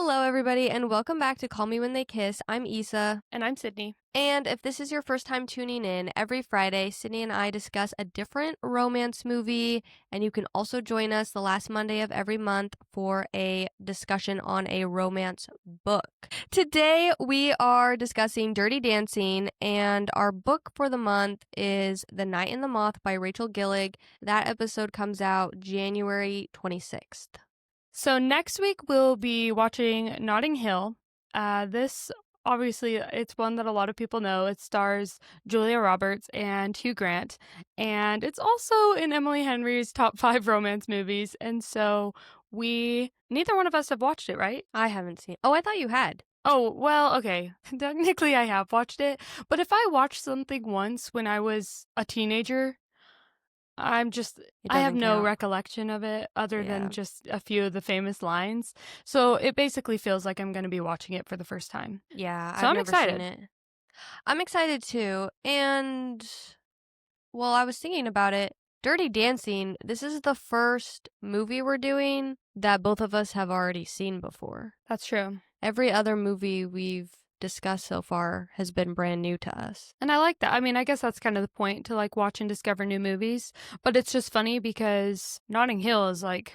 Hello, everybody, and welcome back to Call Me When They Kiss. I'm Issa. And I'm Sydney. And if this is your first time tuning in, every Friday, Sydney and I discuss a different romance movie, and you can also join us the last Monday of every month for a discussion on a romance book. Today, we are discussing Dirty Dancing, and our book for the month is The Night and the Moth by Rachel Gillig. That episode comes out January 26th. So next week we'll be watching Notting Hill. This obviously it's one that a lot of people know. It stars Julia Roberts and Hugh Grant, and it's also in Emily Henry's top 5 romance movies. And so neither one of us have watched it, right? I haven't seen. Oh, I thought you had. Oh, well, okay. Technically I have watched it, but if I watched something once when I was a teenager, I have no recollection of it other than just a few of the famous lines. So it basically feels like I'm going to be watching it for the first time. Yeah, So I've I'm never excited. seen it. I'm excited too. And, well, I was thinking about it. Dirty Dancing, this is the first movie we're doing that both of us have already seen before. That's true. Every other movie we've discussed so far has been brand new to us. And I like that. I mean, I guess that's kind of the point, to like watch and discover new movies. But it's just funny because Notting Hill is like,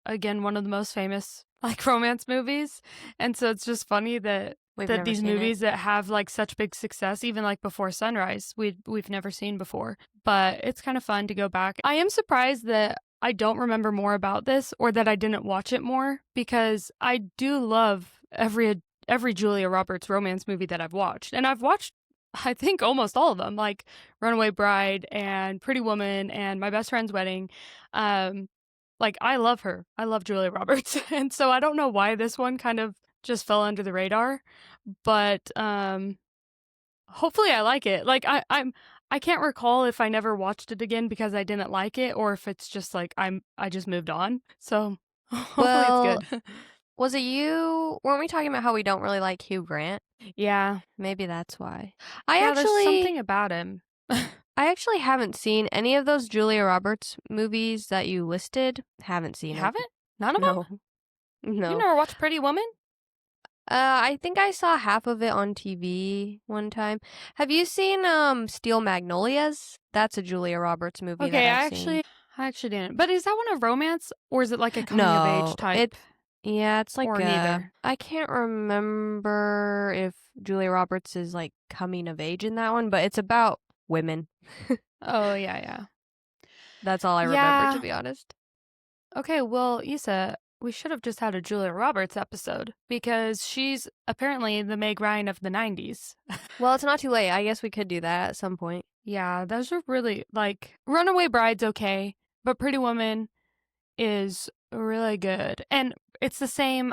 again, one of the most famous like romance movies. And so it's just funny that these movies that have like such big success, even like Before Sunrise, we've never seen before. But it's kind of fun to go back. I am surprised that I don't remember more about this, or that I didn't watch it more, because I do love every Julia Roberts romance movie that I've watched. And I've watched, I think, almost all of them, like Runaway Bride and Pretty Woman and My Best Friend's Wedding. Like, I love her. I love Julia Roberts. And so I don't know why this one kind of just fell under the radar, but hopefully I like it. Like, I can't recall if I never watched it again because I didn't like it, or if it's just like I just moved on. So hopefully it's good. Was it you? Weren't we talking about how we don't really like Hugh Grant? Yeah. Maybe that's why. There's something about him. I actually haven't seen any of those Julia Roberts movies that you listed. Haven't seen You them. haven't? None of them? No. You never watched Pretty Woman? I think I saw half of it on TV one time. Have you seen Steel Magnolias? That's a Julia Roberts movie. Okay, that I actually didn't. But is that one a romance, or is it like a coming of age type? It's like or neither. I can't remember if Julia Roberts is like coming of age in that one, but it's about women. Oh, yeah. That's all I remember, to be honest. Okay, well, Issa, we should have just had a Julia Roberts episode, because she's apparently the Meg Ryan of the 90s. Well, it's not too late. I guess we could do that at some point. Yeah, those are really, like, Runaway Bride's okay, but Pretty Woman is really good. And it's the same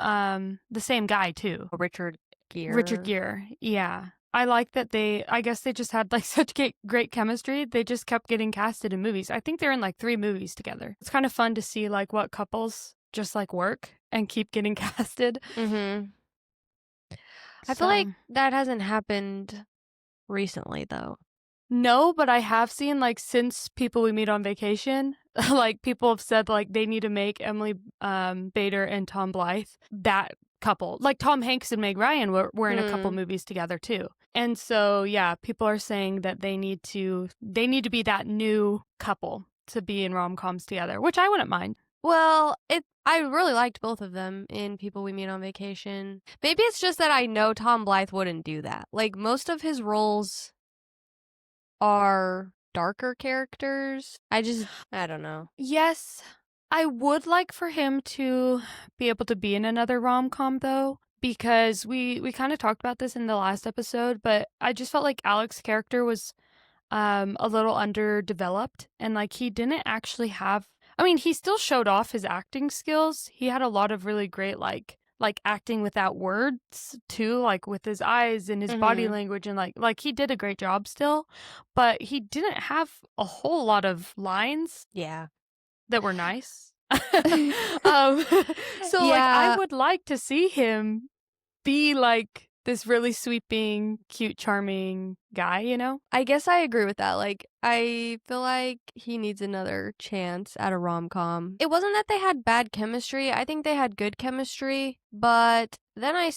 guy too. Richard Gere. Richard Gere, yeah. I like that I guess they just had like such great chemistry. They just kept getting casted in movies. I think they're in like 3 movies together. It's kind of fun to see like what couples just like work and keep getting casted. Mm-hmm. I feel like that hasn't happened recently though. No, but I have seen like since People We Meet on Vacation, like people have said like they need to make Emily Bader and Tom Blythe that couple. Like Tom Hanks and Meg Ryan were in a couple movies together too. And so yeah, people are saying that they need to be that new couple to be in rom-coms together, which I wouldn't mind. Well, I really liked both of them in People We Meet on Vacation. Maybe it's just that I know Tom Blythe wouldn't do that. Like most of his roles are darker characters. I don't know. Yes, I would like for him to be able to be in another rom-com though, because we kind of talked about this in the last episode, but I just felt like Alex's character was a little underdeveloped, and like he didn't actually have, I mean, he still showed off his acting skills. He had a lot of really great like acting without words too, like with his eyes and his body language, and like he did a great job still, but he didn't have a whole lot of lines that were nice. So like I would like to see him be like this really sweeping, cute, charming guy, you know? I guess I agree with that. Like, I feel like he needs another chance at a rom-com. It wasn't that they had bad chemistry. I think they had good chemistry, but then I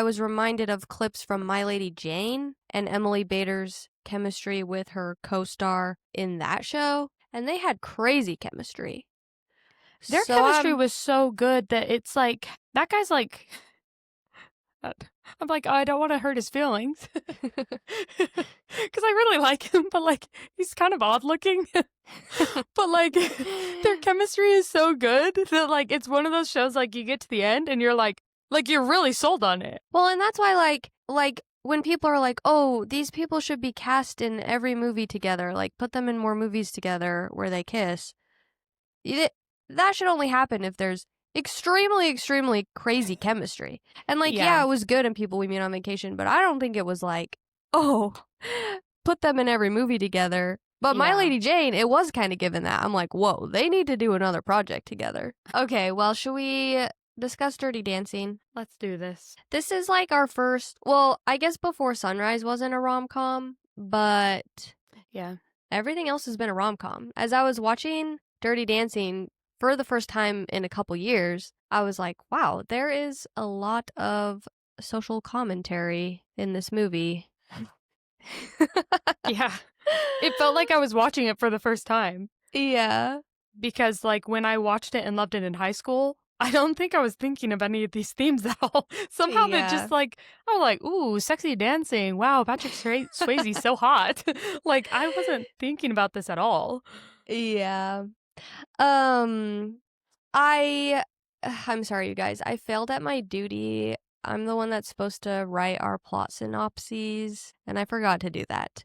was reminded of clips from My Lady Jane and Emily Bader's chemistry with her co-star in that show, and they had crazy chemistry. Their So chemistry was so good that it's like, that guy's like, I'm like, oh, I don't want to hurt his feelings. Because I really like him, but like, he's kind of odd looking. But like, their chemistry is so good that like, it's one of those shows like you get to the end and you're like you're really sold on it. Well, and that's why like when people are like, "Oh, these people should be cast in every movie together, like put them in more movies together where they kiss." That should only happen if there's extremely crazy chemistry. And like, yeah, it was good in People We Meet on Vacation, but I don't think it was like, "Oh, put them in every movie together." But My Lady Jane, it was kind of given that. I'm like, "Whoa, they need to do another project together." Okay, well, should we discuss Dirty Dancing? Let's do this. This is like our first, well, I guess Before Sunrise wasn't a rom-com, but yeah, everything else has been a rom-com. As I was watching Dirty Dancing for the first time in a couple years, I was like, wow, there is a lot of social commentary in this movie. Yeah. It felt like I was watching it for the first time. Yeah. Because like when I watched it and loved it in high school, I don't think I was thinking of any of these themes at all. Somehow they're just like, oh, like, ooh, sexy dancing. Wow, Patrick Swayze's so hot. Like, I wasn't thinking about this at all. Yeah. I'm sorry, you guys. I failed at my duty. I'm the one that's supposed to write our plot synopses, and I forgot to do that.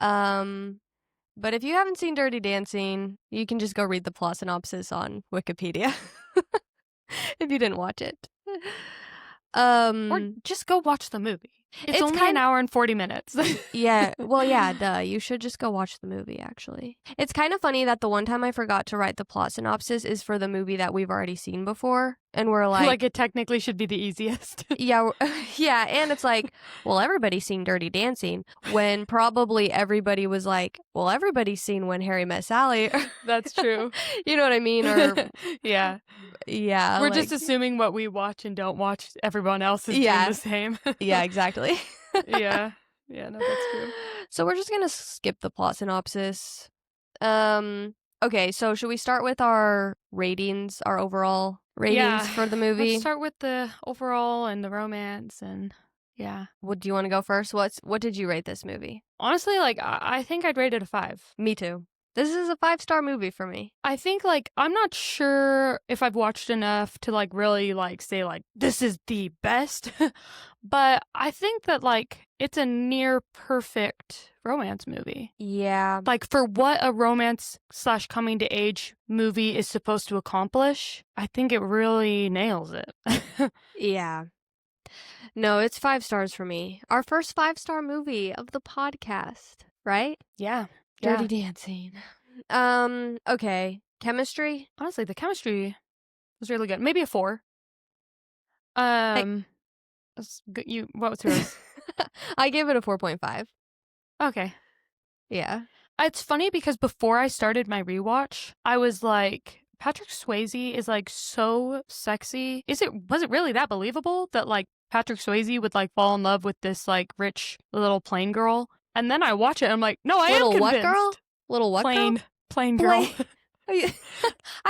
But if you haven't seen Dirty Dancing, you can just go read the plot synopsis on Wikipedia. If you didn't watch it. Or just go watch the movie. It's only an hour and 40 minutes. Yeah. Well, yeah, duh. You should just go watch the movie, actually. It's kind of funny that the one time I forgot to write the plot synopsis is for the movie that we've already seen before. And we're like... like, it technically should be the easiest. Yeah. Yeah. And it's like, well, everybody's seen Dirty Dancing. When probably everybody was like, well, everybody's seen When Harry Met Sally. That's true. You know what I mean? Or... Yeah. Yeah. We're just assuming what we watch and don't watch, everyone else is doing the same. Yeah, exactly. Yeah. Yeah, no, that's true. So we're just gonna skip the plot synopsis. Okay, so should we start with our ratings, our overall ratings for the movie? Let's start with the overall and the romance and yeah. Do you want to go first? What did you rate this movie? Honestly, like, I think I'd rate it a 5. Me too. This is a 5-star movie for me. I think, like, I'm not sure if I've watched enough to, like, really, like, say, like, this is the best. But I think that, like, it's a near perfect romance movie. Yeah. Like, for what a romance/coming-to-age movie is supposed to accomplish, I think it really nails it. Yeah. No, it's 5 stars for me. Our first 5-star movie of the podcast, right? Yeah. Dirty Dancing. Okay. Chemistry? Honestly, the chemistry was really good. Maybe a 4. What was yours? I gave it a 4.5. Okay. Yeah. It's funny because before I started my rewatch, I was like, Patrick Swayze is like so sexy. Was it really that believable that like Patrick Swayze would like fall in love with this like rich little plain girl? And then I watch it and I'm like, no, I am convinced. What girl? Little what girl? Plain girl. I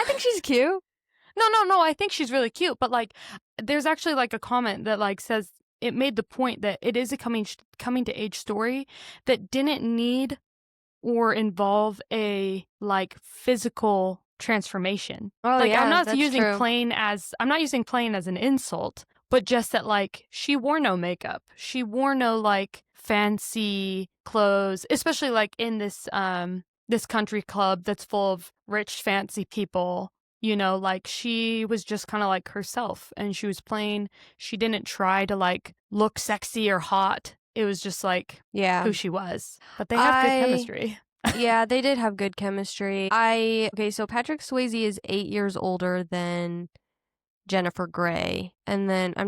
think she's cute. No, I think she's really cute. But like, there's actually like a comment that like says it made the point that it is a coming to age story that didn't need or involve a like physical transformation. Oh, like, yeah, I'm not that's using true. plain as an insult, but just that like she wore no makeup. She wore no like fancy clothes, especially like in this this country club that's full of rich fancy people. You know, like she was just kind of like herself and she was plain. She didn't try to like look sexy or hot. It was just like who she was. But they have good chemistry. Yeah, they did have good chemistry. Okay, so Patrick Swayze is 8 years older than Jennifer Grey. And then I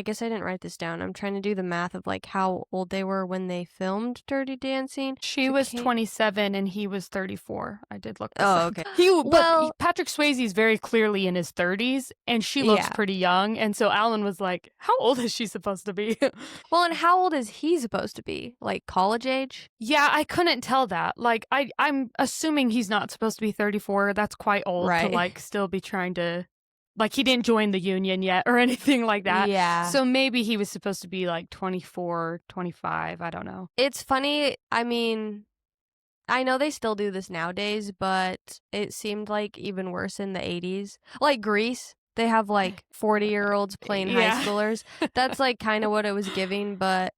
guess I didn't write this down. I'm trying to do the math of like how old they were when they filmed Dirty Dancing. She was 27 and he was 34. I did look this Oh, up. okay. But Patrick Swayze's very clearly in his 30s and she looks Yeah. pretty young. And so Alan was like, how old is she supposed to be? Well, and how old is he supposed to be? Like college age? Yeah, I couldn't tell that. Like, I'm assuming he's not supposed to be 34. That's quite old to Right. like still be trying to, like, he didn't join the union yet or anything like that. Yeah. So maybe he was supposed to be like 24, 25. I don't know. It's funny. I mean, I know they still do this nowadays, but it seemed like even worse in the 80s. Like Grease, they have like 40-year-olds playing Yeah. high schoolers. That's like kind of what it was giving, but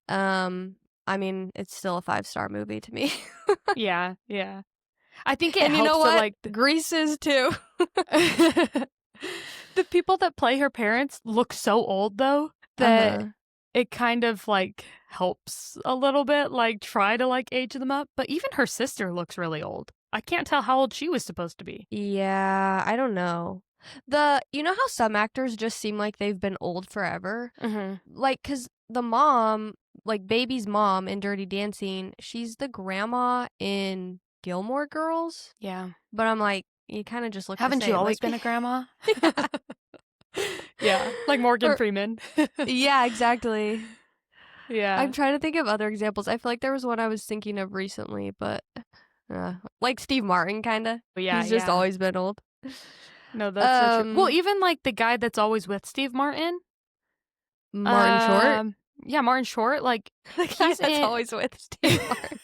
I mean, it's still a 5-star movie to me. Yeah. I think it And you know helps what? that, like, Grease is too. the people that play her parents look so old, though, that it kind of, like, helps a little bit, like, try to, like, age them up. But even her sister looks really old. I can't tell how old she was supposed to be. Yeah, I don't know. You know how some actors just seem like they've been old forever? Mm-hmm. Like, because the mom, like Baby's mom in Dirty Dancing, she's the grandma in Gilmore Girls. Yeah. But I'm like, you kind of just look Haven't the you same. always like, been a grandma? Yeah. Like Morgan Freeman. Yeah, exactly. Yeah. I'm trying to think of other examples. I feel like there was one I was thinking of recently, but like Steve Martin, kind of. Yeah, He's just always been old. No, that's so true. Well, even like the guy that's always with Steve Martin. Martin Short? Yeah, Martin Short. Like, he's always with Steve Martin.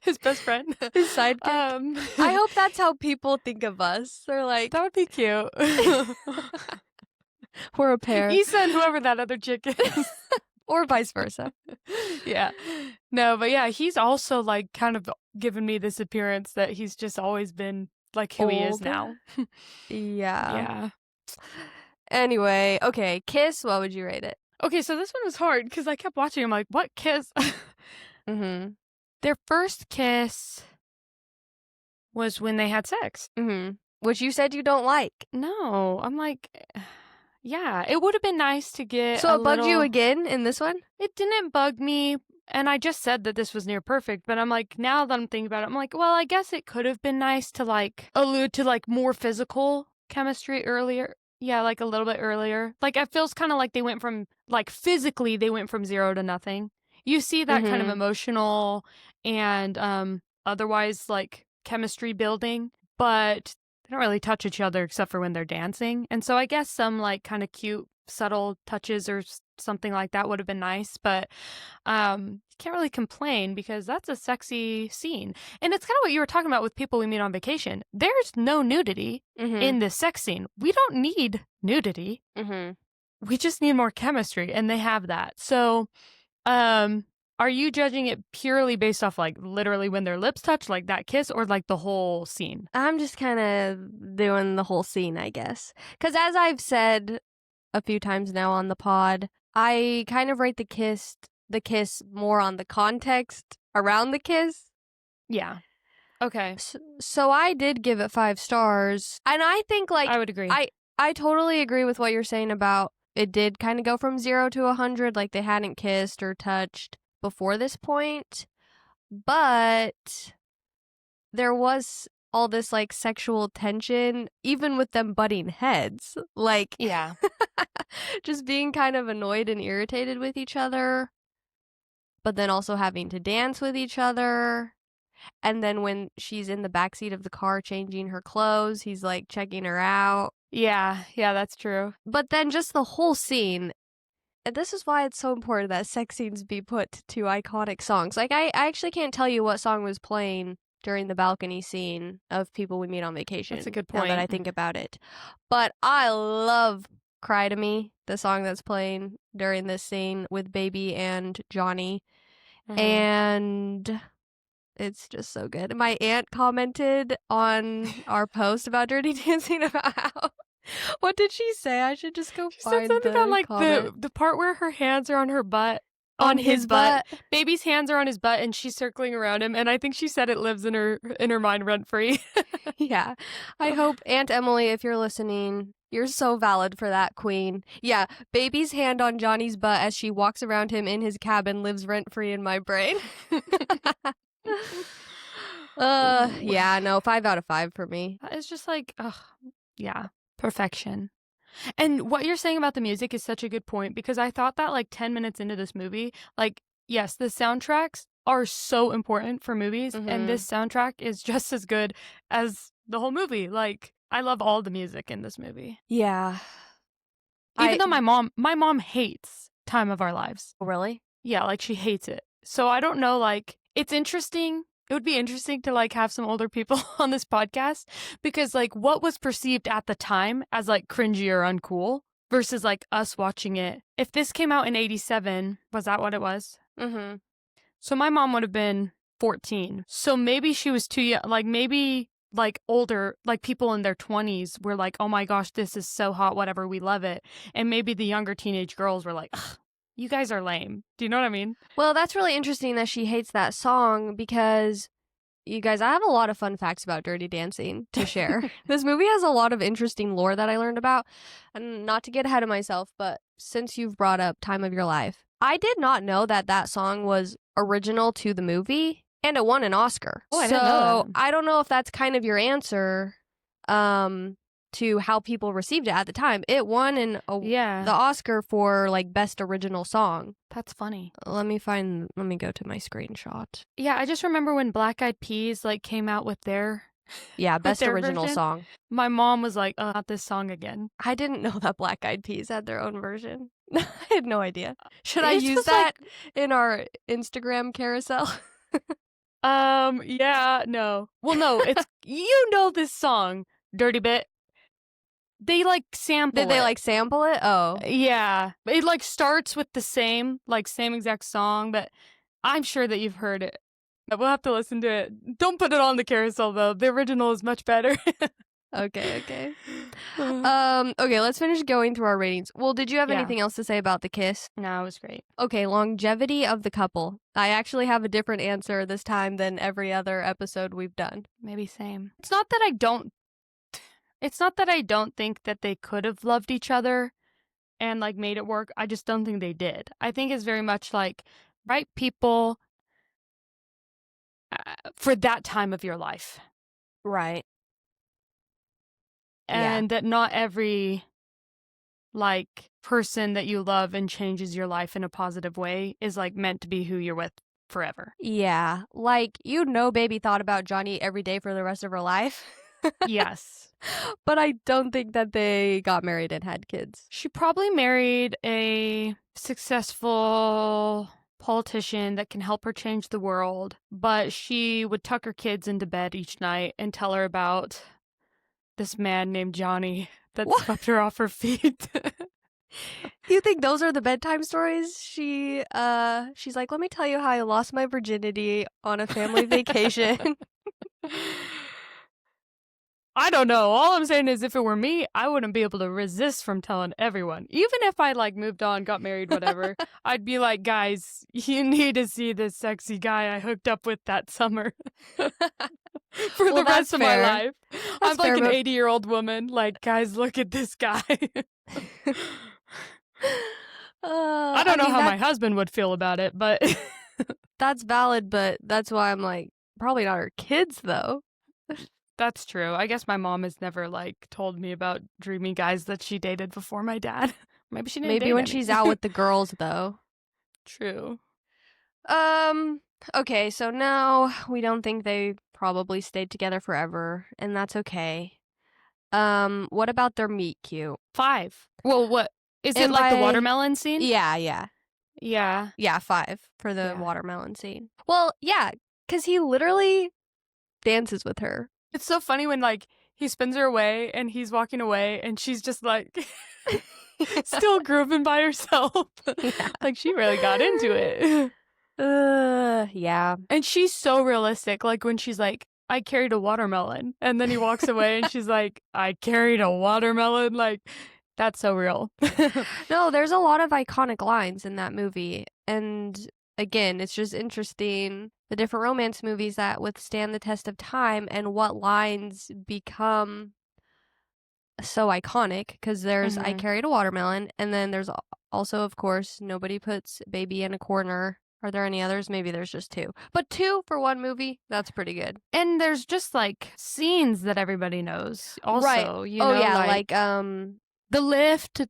His best friend. His sidekick. I hope that's how people think of us. They're like, that would be cute. We're a pair. Issa and whoever that other chick is. Or vice versa. Yeah. No, but yeah, he's also like kind of given me this appearance that he's just always been like who he is now. Yeah. Anyway, okay, Kiss, what would you rate it? Okay, so this one was hard because I kept watching. I'm like, what kiss? Mm-hmm. Their first kiss was when they had sex. Mm-hmm. Which you said you don't like. No, I'm like, yeah, it would have been nice to get. So it bugged you again in this one? It didn't bug me. And I just said that this was near perfect, but I'm like, now that I'm thinking about it, I'm like, well, I guess it could have been nice to like allude to like more physical chemistry earlier. Yeah, like a little bit earlier. Like it feels kind of like they went from like physically they went from 0 to nothing. You see that kind of emotional and otherwise like chemistry building, but they don't really touch each other except for when they're dancing. And so I guess some like kind of cute subtle touches or something like that would have been nice, but you can't really complain because that's a sexy scene. And it's kind of what you were talking about with people we meet on vacation. There's no nudity in this sex scene. We don't need nudity. We just need more chemistry, and they have that. So are you judging it purely based off like literally when their lips touch, like that kiss, or like the whole scene? I'm just kind of doing the whole scene, I guess. Because as I've said a few times now on the pod, I kind of rate the kiss more on the context around the kiss. Yeah. Okay. So I did give it 5 stars. And I think like I would agree. I totally agree with what you're saying about it did kind of go from 0 to 100, like they hadn't kissed or touched before this point. But there was all this like sexual tension, even with them butting heads. Like, yeah. Just being kind of annoyed and irritated with each other, but then also having to dance with each other. And then when she's in the backseat of the car changing her clothes, he's like checking her out. Yeah, that's true. But then just the whole scene, and this is why it's so important that sex scenes be put to iconic songs. Like, I actually can't tell you what song was playing during the balcony scene of People We Meet on Vacation. That's a good point. Now that I think about it. But I love Cry to Me, the song that's playing during this scene with Baby and Johnny. And it's just so good. My aunt commented on our post about Dirty Dancing about how... What did she say? I should just go find said something the on like comment. the part where her hands are on her butt on his butt. Baby's hands are on his butt and she's circling around him, and I think she said it lives in her mind rent free. Yeah. I hope, Aunt Emily, if you're listening, you're so valid for that, queen. Yeah, baby's hand on Johnny's butt as she walks around him in his cabin lives rent free in my brain. Yeah, no, 5 out of 5 for me. It's just like, yeah, perfection. And what you're saying about the music is such a good point, because I thought that like 10 minutes into this movie, like, yes, the soundtracks are so important for movies, and this soundtrack is just as good as the whole movie. Like, I love all the music in this movie. Yeah. Even though my mom hates Time of Our Lives. Really? Yeah, like she hates it. So I don't know, like, it's interesting. It would be interesting to like have some older people on this podcast, because like what was perceived at the time as like cringy or uncool versus like us watching it. If this came out in 87, was that what it was? Mm-hmm. So my mom would have been 14. So maybe she was too young. Like maybe like older, like people in their 20s were like, oh my gosh, this is so hot, whatever, we love it. And maybe the younger teenage girls were like, ugh, you guys are lame. Do you know what I mean? Well, that's really interesting that she hates that song, because you guys, I have a lot of fun facts about Dirty Dancing to share. This movie has a lot of interesting lore that I learned about. And not to get ahead of myself, but since you've brought up Time of Your Life, I did not know that that song was original to the movie, and it won an Oscar. Oh, I didn't know that. I don't know if that's kind of your answer to how people received it at the time. It won the Oscar for like best original song. That's funny. Let me go to my screenshot. Yeah, I just remember when Black Eyed Peas like came out with their best original song. My mom was like, not this song again. I didn't know that Black Eyed Peas had their own version. I had no idea. Should I use that in our Instagram carousel? Yeah, no. Well, no, it's you know this song, Dirty Bit. They like sample it. Did they like sample it? Oh. Yeah. It like starts with the same exact song, but I'm sure that you've heard it. We'll have to listen to it. Don't put it on the carousel though. The original is much better. Okay. Okay, let's finish going through our ratings. Well, did you have anything else to say about the kiss? No, it was great. Okay, longevity of the couple. I actually have a different answer this time than every other episode we've done. Maybe same. It's not that I don't think that they could have loved each other and like made it work. I just don't think they did. I think it's very much like right people for that time of your life. Right. And that not every like person that you love and changes your life in a positive way is like meant to be who you're with forever. Yeah. Like, baby thought about Johnny every day for the rest of her life. Yes. But I don't think that they got married and had kids. She probably married a successful politician that can help her change the world, but she would tuck her kids into bed each night and tell her about this man named Johnny that swept her off her feet. You think those are the bedtime stories? She's like, let me tell you how I lost my virginity on a family vacation. I don't know. All I'm saying is if it were me, I wouldn't be able to resist from telling everyone. Even if I like moved on, got married, whatever, I'd be like, guys, you need to see this sexy guy I hooked up with that summer. For the rest of my life. I'm like an 80-year-old woman. Like, guys, look at this guy. I don't know how my husband would feel about it, but that's valid, but that's why I'm like, probably not her kids, though. That's true. I guess my mom has never like told me about dreamy guys that she dated before my dad. Maybe she didn't. Maybe when she's out with the girls, though. True. Okay, so now we don't think they probably stayed together forever, and that's okay. What about their meet cute? 5. Well, what is it like the watermelon scene? Yeah. Yeah, 5 for the watermelon scene. Well, yeah, because he literally dances with her. It's so funny when like he spins her away and he's walking away and she's just like still grooving by herself. Yeah. Like she really got into it. Yeah. And she's so realistic. Like when she's like, I carried a watermelon. And then he walks away and she's like, I carried a watermelon. Like, that's so real. No, there's a lot of iconic lines in that movie. And again, it's just interesting the different romance movies that withstand the test of time and what lines become so iconic, because there's I Mhm. Carried a Watermelon, and then there's also, of course, Nobody Puts Baby in a Corner. Are there any others? Maybe there's just two. But two for one movie, that's pretty good. And there's just, like, scenes that everybody knows Right. also, Oh yeah, like, like the lift,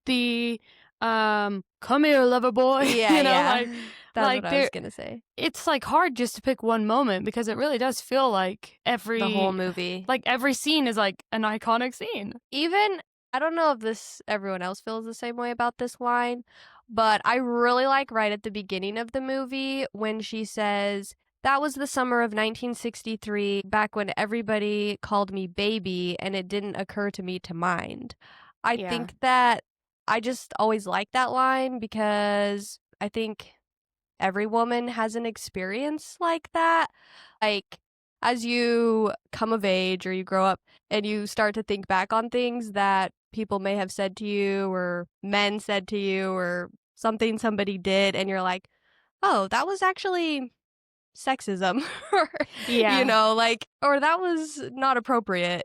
"Come here, lover boy," yeah, yeah. That's what like, I was there gonna say. it's, like, hard just to pick one moment because it really does feel The whole movie. like, every scene is, like, an iconic scene. Even I don't know if this everyone else feels the same way about this line, but I really like right at the beginning of the movie when she says, "That was the summer of 1963, back when everybody called me baby and it didn't occur to me to mind." I Yeah. think that I just always like that line because I think every woman has an experience like that. Like, as you come of age or you grow up and you start to think back on things that people may have said to you or men said to you or something somebody did, and you're like, oh, that was actually sexism or Yeah. like, or that was not appropriate,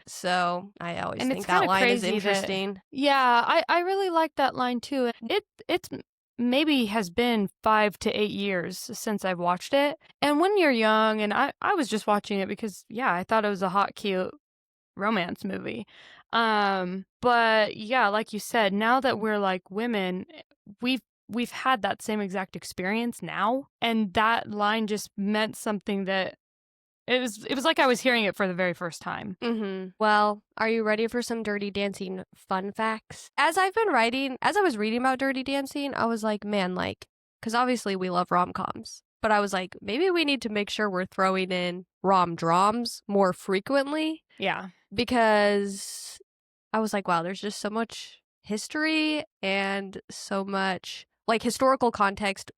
so I always And it's think that kinda line is crazy that interesting. yeah, I really like that line too, and it's maybe has been 5 to 8 years since I've watched it, and when you're young and I was just watching it because, yeah, I thought it was a hot, cute romance movie, but yeah, like you said, now that we're, like, women, we've had that same exact experience now, and that line just meant something that it was like I was hearing it for the very first time. Well, are you ready for some Dirty Dancing fun facts? As I was reading about Dirty Dancing, I was like, man, like, because obviously we love rom coms, but I was like, maybe we need to make sure we're throwing in rom droms more frequently Yeah. because I was like, wow, there's just so much history and so much like historical context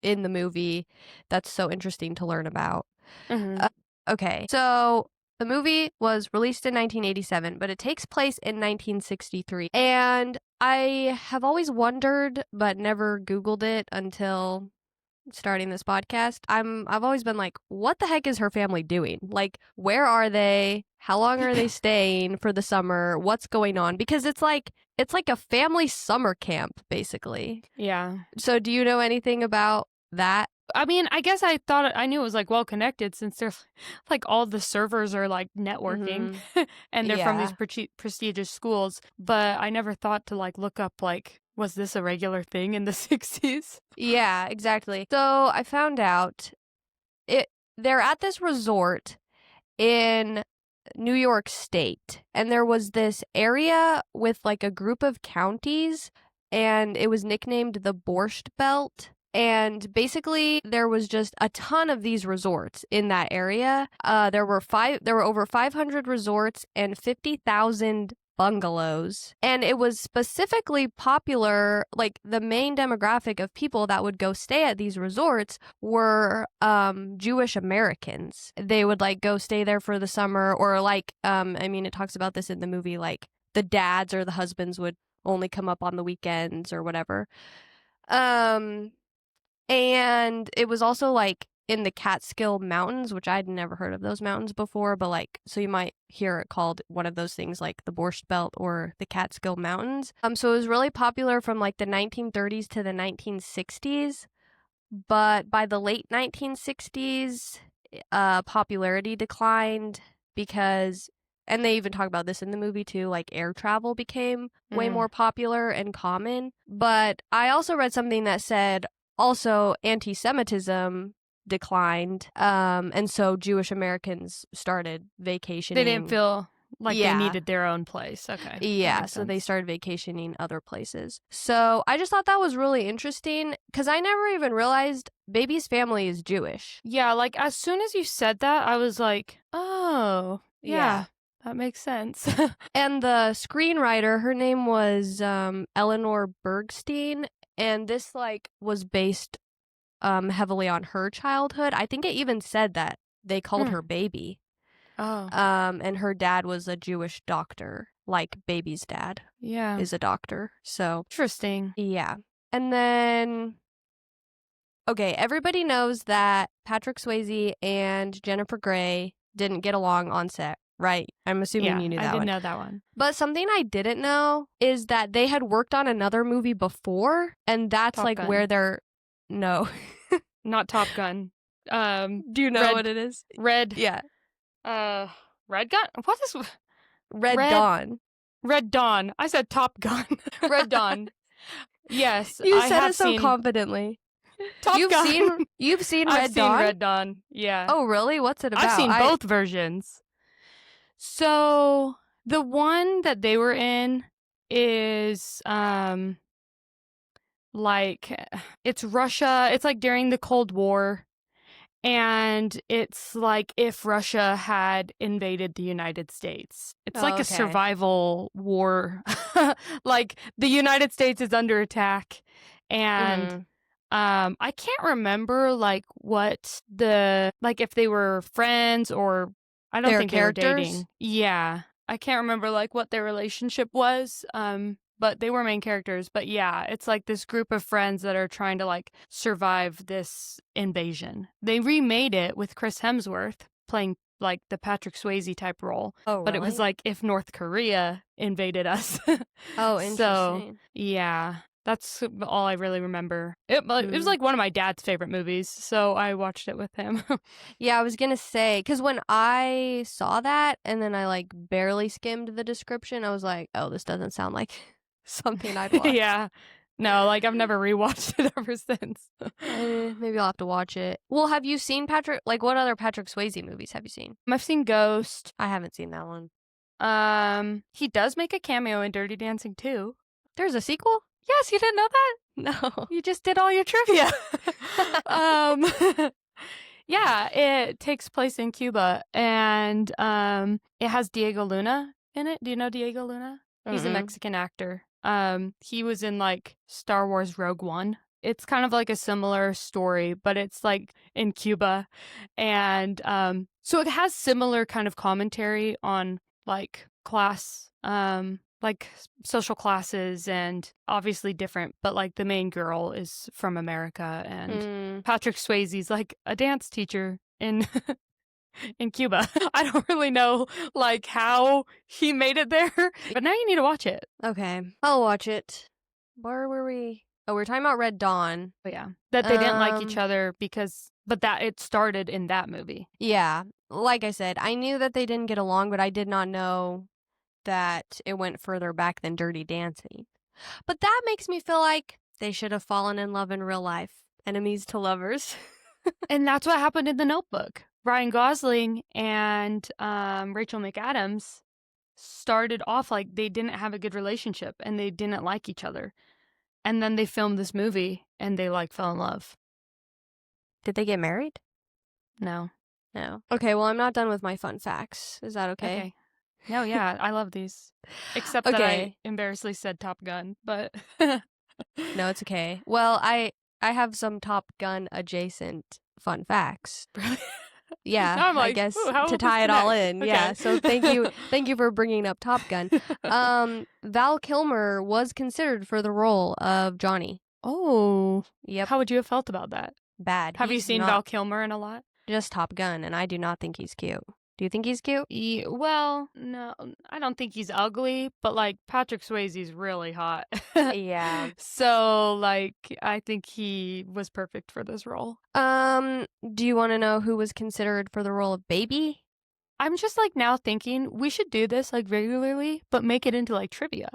in the movie that's so interesting to learn about. Mhm. Uh, okay, so the movie was released in 1987, but it takes place in 1963. And I have always wondered, but never Googled it until starting this podcast. I've always been like, what the heck is her family doing? Like, where are they? How long are they staying for the summer? What's going on? Because it's like a family summer camp, basically. Yeah. So do you know anything about that? I mean, I guess I knew it was, like, well connected since they're like, all the servers are, like, networking, Mm-hmm. and they're from these Yeah. prestigious schools, but I never thought to, like, look up, like, was this a regular thing in the 60s? Yeah, exactly. So I found out it they're at this resort in New York State, and there was this area with like a group of counties, and it was nicknamed the Borscht Belt. And basically, there was just a ton of these resorts in that area. There were over 500 resorts and 50,000 bungalows. And it was specifically popular, like the main demographic of people that would go stay at these resorts were Jewish Americans. They would like go stay there for the summer, or like I mean, it talks about this in the movie, like the dads or the husbands would only come up on the weekends or whatever. Um and it was also like in the Catskill Mountains, which I'd never heard of those mountains before, but like, so you might hear it called one of those things like the Borscht Belt or the Catskill Mountains. So it was really popular from like the 1930s to the 1960s, but by the late 1960s, popularity declined because, and they even talk about this in the movie too, like air travel became way Mm. more popular and common. But I also read something that said also anti Semitism declined, and so Jewish Americans started They didn't vacationing. feel like they Yeah, needed their own place. Okay, that yeah, makes so they sense. started vacationing other places. So I just thought that was really interesting because I never even realized Baby's family is Jewish. Yeah, like, as soon as you said that, I was like, "Oh, yeah, Yeah. that makes sense." And the screenwriter, her name was Eleanor Bergstein, and this like was based heavily on her childhood. I think it even said that they called Mm. her Baby. Oh, And her dad was a Jewish doctor, like Baby's dad yeah. is a doctor. So, Interesting. yeah. And then Okay, everybody knows that Patrick Swayze and Jennifer Grey didn't get along on set, right? I'm assuming you knew I that didn't one. know that one. But something I didn't know is that they had worked on another movie before, and that's Top like Gun. where they're no. Not Top Gun. Do you know what it is? Red. Yeah. Red Gun? What is Red Dawn. Red Dawn. I said Top Gun. Red Dawn. Yes, You I said have it so seen confidently. Top You've Gun. seen I've Red seen Dawn? Red Dawn. Yeah. Oh, really? What's it about? I've seen both versions. So the one that they were in is like it's Russia. It's like during the Cold War. And it's like if Russia had invaded the United States. It's like a survival war. Like the United States is under attack. And I can't remember like what like if they were friends or I don't think they were dating. Yeah. I can't remember like what their relationship was. But they were main characters. But yeah, it's like this group of friends that are trying to like survive this invasion. They remade it with Chris Hemsworth playing like the Patrick Swayze type role. Oh, but it was like if North Korea invaded us. Oh, interesting. So yeah, that's all I really remember. It was like one of my dad's favorite movies, so I watched it with him. Yeah, I was gonna say, because when I saw that and then I like barely skimmed the description, I was like, oh, this doesn't sound like something I'd watch. Yeah. No, like I've never rewatched it ever since. Maybe I'll have to watch it. Well, have you seen what other Patrick Swayze movies have you seen? I've seen Ghost. I haven't seen that one. He does make a cameo in Dirty Dancing 2. There's a sequel? Yes, you didn't know that? No. You just did all your trivia. Yeah, it takes place in Cuba, and it has Diego Luna in it. Do you know Diego Luna? He's a Mexican actor. He was in like Star Wars Rogue One. It's kind of like a similar story, but it's like in Cuba, and so it has similar kind of commentary on like class, like social classes, and obviously different, but like the main girl is from America, and Patrick Swayze's like a dance teacher in in Cuba. I don't really know like how he made it there, but now you need to watch it. Okay, I'll watch it. Where were we? Oh, we're talking about Red Dawn. But yeah, that they didn't like each other but that it started in that movie. Yeah, like I said, I knew that they didn't get along, but I did not know that it went further back than Dirty Dancing. But that makes me feel like they should have fallen in love in real life. Enemies to lovers. And that's what happened in The Notebook. Ryan Gosling and Rachel McAdams started off like they didn't have a good relationship and they didn't like each other. And then they filmed this movie and they like fell in love. Did they get married? No. No. Okay, well, I'm not done with my fun facts. Is that okay? Okay. No, yeah, I love these. Except that I embarrassingly said Top Gun, but no, it's okay. Well, I have some Top Gun adjacent fun facts. Yeah, like, I guess to tie it all in. Okay. Yeah, so thank you for bringing up Top Gun. Val Kilmer was considered for the role of Johnny. Oh, yep. How would you have felt about that? Bad. Have you seen Val Kilmer in a lot? Just Top Gun, and I do not think he's cute. Do you think he's cute? Well, no, I don't think he's ugly, but like Patrick Swayze's really hot. Yeah. So like I think he was perfect for this role. Do you want to know who was considered for the role of Baby? I'm just like now thinking we should do this like regularly, but make it into like trivia.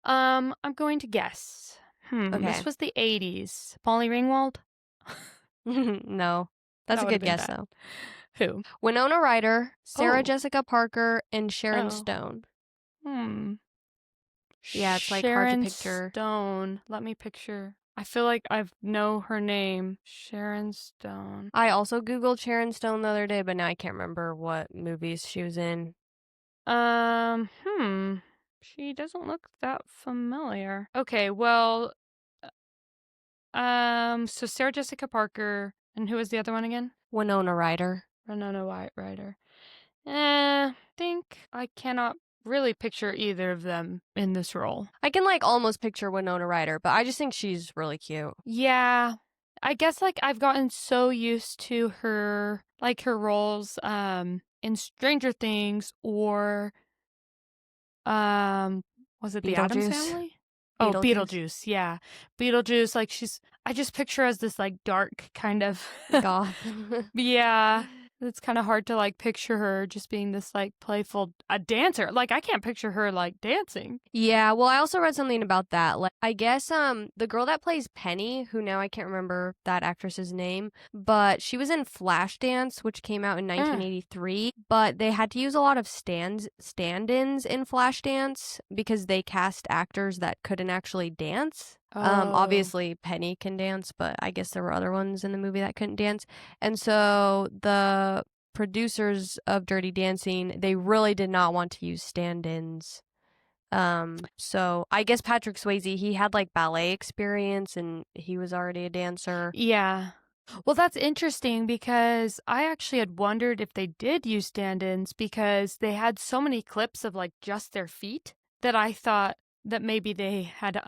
I'm going to guess. Okay. This was the 80s. Molly Ringwald? No. That's a good guess though. Who? Winona Ryder, Sarah Jessica Parker, and Sharon Stone. Yeah, it's like hard to picture. Stone. Let me picture. I feel like I know her name. Sharon Stone. I also Googled Sharon Stone the other day, but now I can't remember what movies she was in. She doesn't look that familiar. Okay, well, so Sarah Jessica Parker, and who was the other one again? Winona Ryder. Winona Ryder. I think I cannot really picture either of them in this role. I can like almost picture Winona Ryder, but I just think she's really cute. Yeah, I guess, like, I've gotten so used to her, like, her roles, in Stranger Things or, um, was it The Addams Beetlejuice. Family? Oh, Beetlejuice. Beetlejuice, yeah. Beetlejuice, like, I just picture her as this, like, dark kind of Goth. yeah. It's kinda hard to, like, picture her just being this, like, playful a dancer. Like, I can't picture her, like, dancing. Yeah, well, I also read something about that. Like, I guess the girl that plays Penny, who now I can't remember that actress's name, but she was in Flashdance, which came out in Mm. 1983, but they had to use a lot of stand-ins in Flashdance because they cast actors that couldn't actually dance. Oh. Obviously Penny can dance, but I guess there were other ones in the movie that couldn't dance. And so the producers of Dirty Dancing, they really did not want to use stand-ins. So I guess Patrick Swayze, he had like ballet experience and he was already a dancer. Yeah. Well, that's interesting because I actually had wondered if they did use stand-ins because they had so many clips of like just their feet that I thought that maybe they had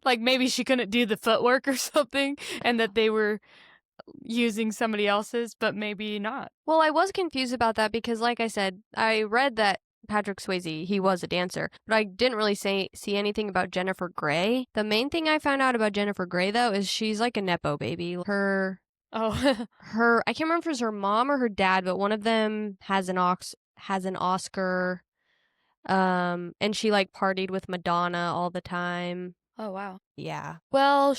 like maybe she couldn't do the footwork or something and that they were using somebody else's, but maybe not. Well, I was confused about that because like I said, I read that Patrick Swayze, he was a dancer, but I didn't really see anything about Jennifer Grey. The main thing I found out about Jennifer Grey though is she's like a nepo baby. Oh. I can't remember if it was her mom or her dad, but one of them has an Oscar. And she like partied with Madonna all the time. Oh, wow. Yeah. Well,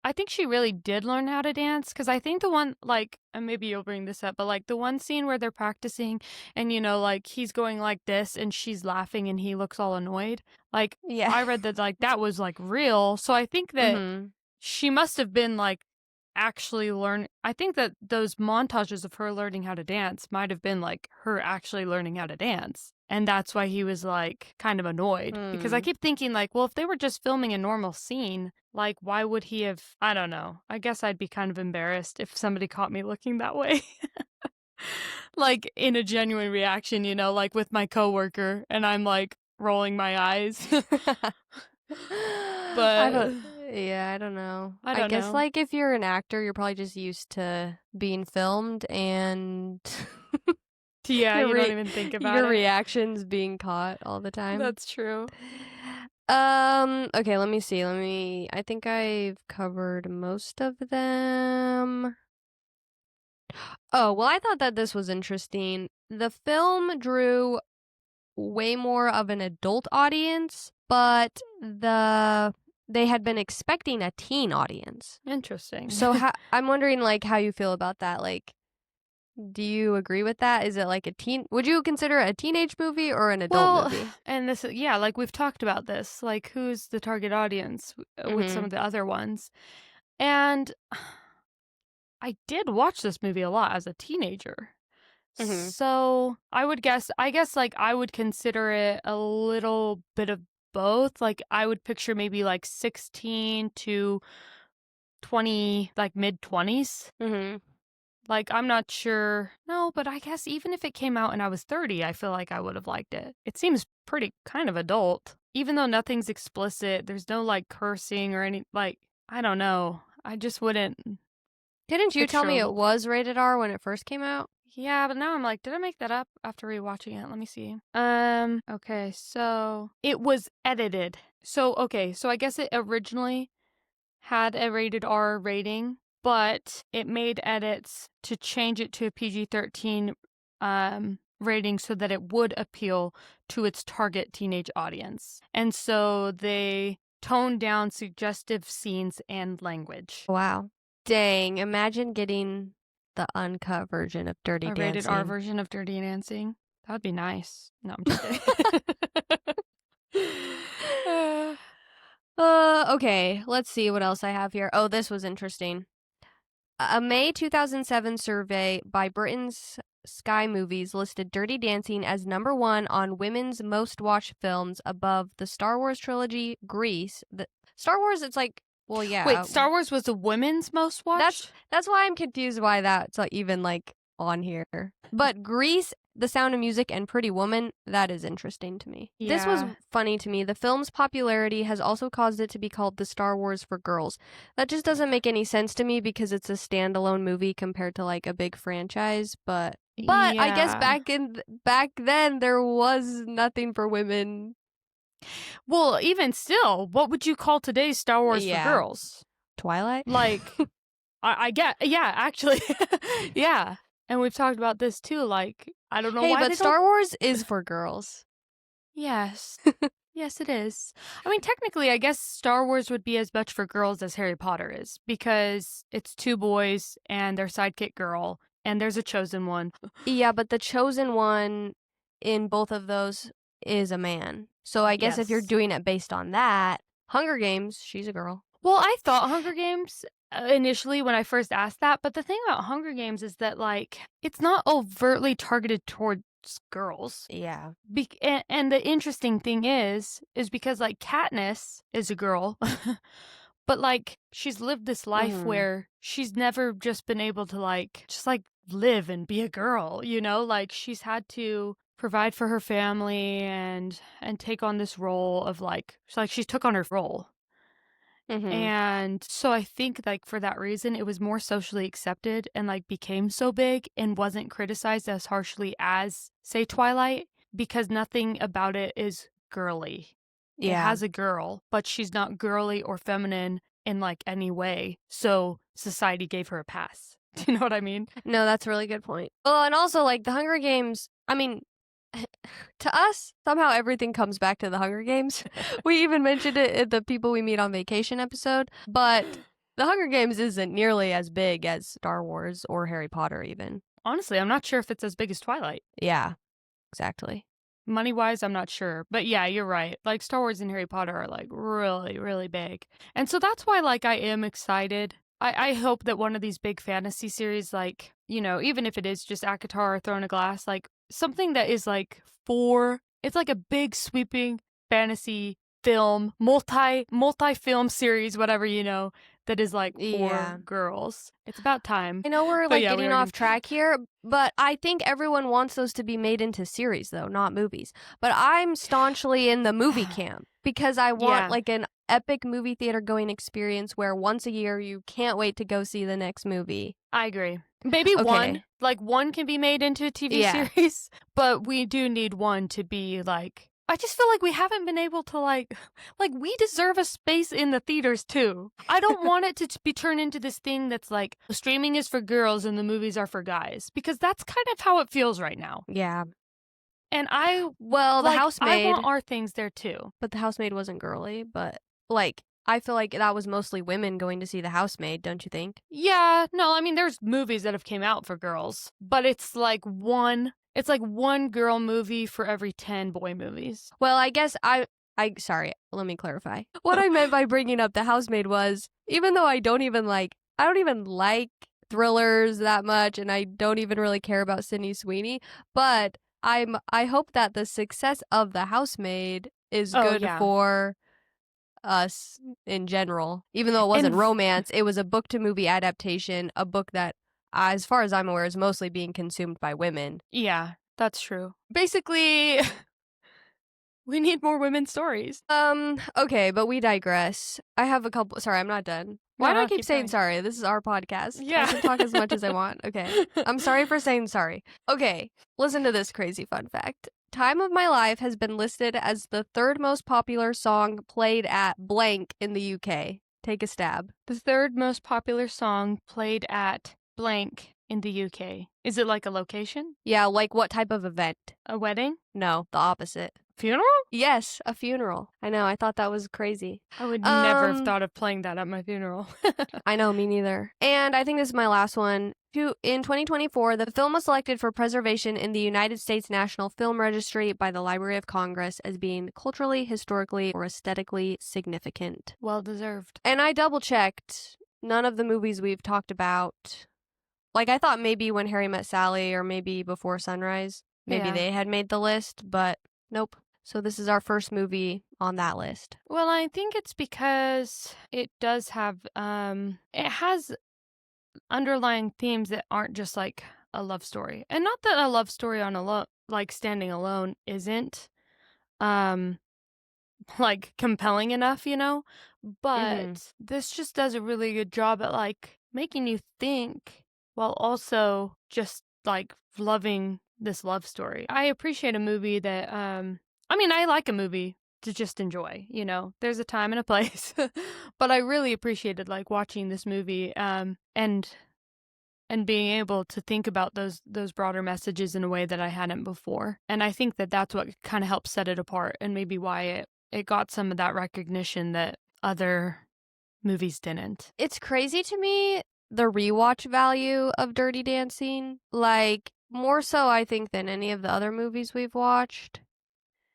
I think she really did learn how to dance because I think the one, like, and maybe you'll bring this up, but like the one scene where they're practicing and, like he's going like this and she's laughing and he looks all annoyed. Like, Yeah. I read that, like, that was like real. So I think that Mhm. she must have been like actually learn. I think that those montages of her learning how to dance might have been like her actually learning how to dance. And that's why he was like kind of annoyed because I Hmm. keep thinking like, well, if they were just filming a normal scene, like why would he have I don't know. I guess I'd be kind of embarrassed if somebody caught me looking that way. Like in a genuine reaction, like with my coworker and I'm like rolling my eyes. I But don't yeah, I don't know. I I don't guess know. like if you're an actor, you're probably just used to being filmed and Yeah, your you don't re- even think about your it. reactions being caught all the time. That's true. Okay, let me see. I think I've covered most of them. Oh, well, I thought that this was interesting. The film drew way more of an adult audience, but they had been expecting a teen audience. Interesting. So I'm wondering like how you feel about that. Like, do you agree with that? Is it like a teen? Would you consider it a teenage movie or an adult Well, movie? and this, yeah, like we've talked about this, like who's the target audience with some Mhm. of the other ones. And I did watch this movie a lot as a teenager. Mhm. So I guess like I would consider it a little bit of both. Like I would picture maybe like 16 to 20, like mid 20s. Mhm. Like, I'm not sure. No, but I guess even if it came out and I was 30, I feel like I would have liked it. It seems pretty kind of adult. Even though nothing's explicit, there's no like cursing or any, like, I don't know. I just wouldn't Didn't you tell picture me a. it was rated R when it first came out? Yeah, but now I'm like, did I make that up after rewatching it? Let me see. Okay, so it was edited. So I guess it originally had a rated R rating, but it made edits to change it to a PG-13 rating so that it would appeal to its target teenage audience. And so they toned down suggestive scenes and language. Wow. Dang, imagine getting the uncut version of Dirty A rated R Dancing. version of Dirty Dancing. That would be nice. No, I'm just kidding. Uh, Okay, let's see what else I have here. Oh, this was interesting. A May 2007 survey by Britain's Sky Movies listed Dirty Dancing as number 1 on women's most watched films above the Star Wars trilogy, Grease. The Star Wars, it's like, well, yeah. Wait, Star Wars was the women's most That's watched? that's why I'm confused why that's even like on here. But Grease, The Sound of Music, and Pretty Woman, that is interesting to me. This was Yeah. funny to me. The film's popularity has also caused it to be called the Star Wars for girls. That just doesn't make any sense to me because it's a standalone movie compared to like a big franchise, but I guess Yeah. back then there was nothing for women. Well, even still, what would you call today's Star Wars for Yeah. girls? Twilight? Like, I get, yeah, actually, yeah. And we've talked about this too. Like, I don't know Hey, why but they Star don't. Wars is for girls. Yes. Yes, it is. I mean, technically, I guess Star Wars would be as much for girls as Harry Potter is because it's two boys and their sidekick girl, and there's a chosen one. Yeah, but the chosen one in both of those is a man. So I guess if you're Yes. doing it based on that, Hunger Games, she's a girl. Well, I thought Hunger Games initially when I first asked that, but the thing about Hunger Games is that, like, it's not overtly targeted towards girls. Yeah. And the interesting thing is because, like, Katniss is a girl, but, like, she's lived this life Mhm. where she's never just been able to, like, just, like, live and be a girl, you know? Like, she's had to provide for her family and take on this role of, like, she took on her role. Mhm. And so I think, like, for that reason, it was more socially accepted and, like, became so big and wasn't criticized as harshly as, say, Twilight, because nothing about it is girly. It Yeah. has a girl, but she's not girly or feminine in, like, any way. So society gave her a pass. Do you know what I mean? No, that's a really good point. Well, and also like the Hunger Games, I mean, to us, somehow everything comes back to the Hunger Games. We even mentioned it in the People We Meet on Vacation episode, but the Hunger Games isn't nearly as big as Star Wars or Harry Potter even. Honestly, I'm not sure if it's as big as Twilight. Yeah, exactly. Money-wise, I'm not sure. But yeah, you're right. Like, Star Wars and Harry Potter are, like, really, really big. And so that's why, like, I am excited. I hope that one of these big fantasy series, like, you know, even if it is just ACOTAR or Throne of Glass, like, something that is, like, it's like a big, sweeping fantasy film, multi-film series, whatever, you know, that is, like, Yeah. for girls. It's about time. I know we're But like yeah, we getting already off track here, but I think everyone wants those to be made into series though, not movies. But I'm staunchly in the movie camp because I want Yeah. like an epic movie theater going experience where once a year you can't wait to go see the next movie. I agree. Maybe Okay. one can be made into a TV Yeah. series, but we do need one to be like, I just feel like we haven't been able to like we deserve a space in the theaters too. I don't want it to be turned into this thing that's like streaming is for girls and the movies are for guys because that's kind of how it feels right now. Yeah. And Well, The I Housemaid, want our things there too. but The Housemaid wasn't girly, but like I feel like that was mostly women going to see The Housemaid, don't you think? Yeah, no, I mean there's movies that have came out for girls, but it's like one girl movie for every 10 boy movies. Well, I guess sorry, let me clarify. What I meant by bringing up The Housemaid was even though I don't even like thrillers that much and I don't even really care about Sydney Sweeney, but I hope that the success of The Housemaid is Oh, good yeah. for us in general. Even though it And wasn't romance, it was a book to movie adaptation, a book that as far as I'm aware is mostly being consumed by women. yeah, that's true. Basically, we need more women's stories. Okay, but we digress. I have a couple. Sorry, I'm not done. Why do I No, keep keep saying going. sorry? This is our podcast. Yeah. I can talk as much as I want. Okay. I'm sorry for saying sorry. Okay, listen to this crazy fun fact. Time of My Life has been listed as the third most popular song played at blank in the UK. Take a stab. The third most popular song played at blank in the UK. Is it like a location? Yeah, like what type of event? A wedding? No, the opposite. Funeral? Yes, a funeral. I know, I thought that was crazy. I would never have thought of playing that at my funeral. I know, me neither. And I think this is my last one. In 2024, the film was selected for preservation in the United States National Film Registry by the Library of Congress as being culturally, historically, or aesthetically significant. Well deserved. And I double checked. None of the movies we've talked about. Like, I thought maybe When Harry Met Sally or maybe Before Sunrise, maybe Yeah. they had made the list, but nope. So this is our first movie on that list. Well, I think it's because it does have it has underlying themes that aren't just like a love story. And not that a love story on like standing alone isn't um like compelling enough, Mhm. but this just does a really good job at like making you think while also just like loving this love story. I appreciate a movie that I mean, I like a movie to just enjoy, There's a time and a place. But I really appreciated like watching this movie and being able to think about those broader messages in a way that I hadn't before. And I think that that's what kind of helps set it apart and maybe why it got some of that recognition that other movies didn't. It's crazy to me the rewatch value of Dirty Dancing. Like, more so, I think, than any of the other movies we've watched.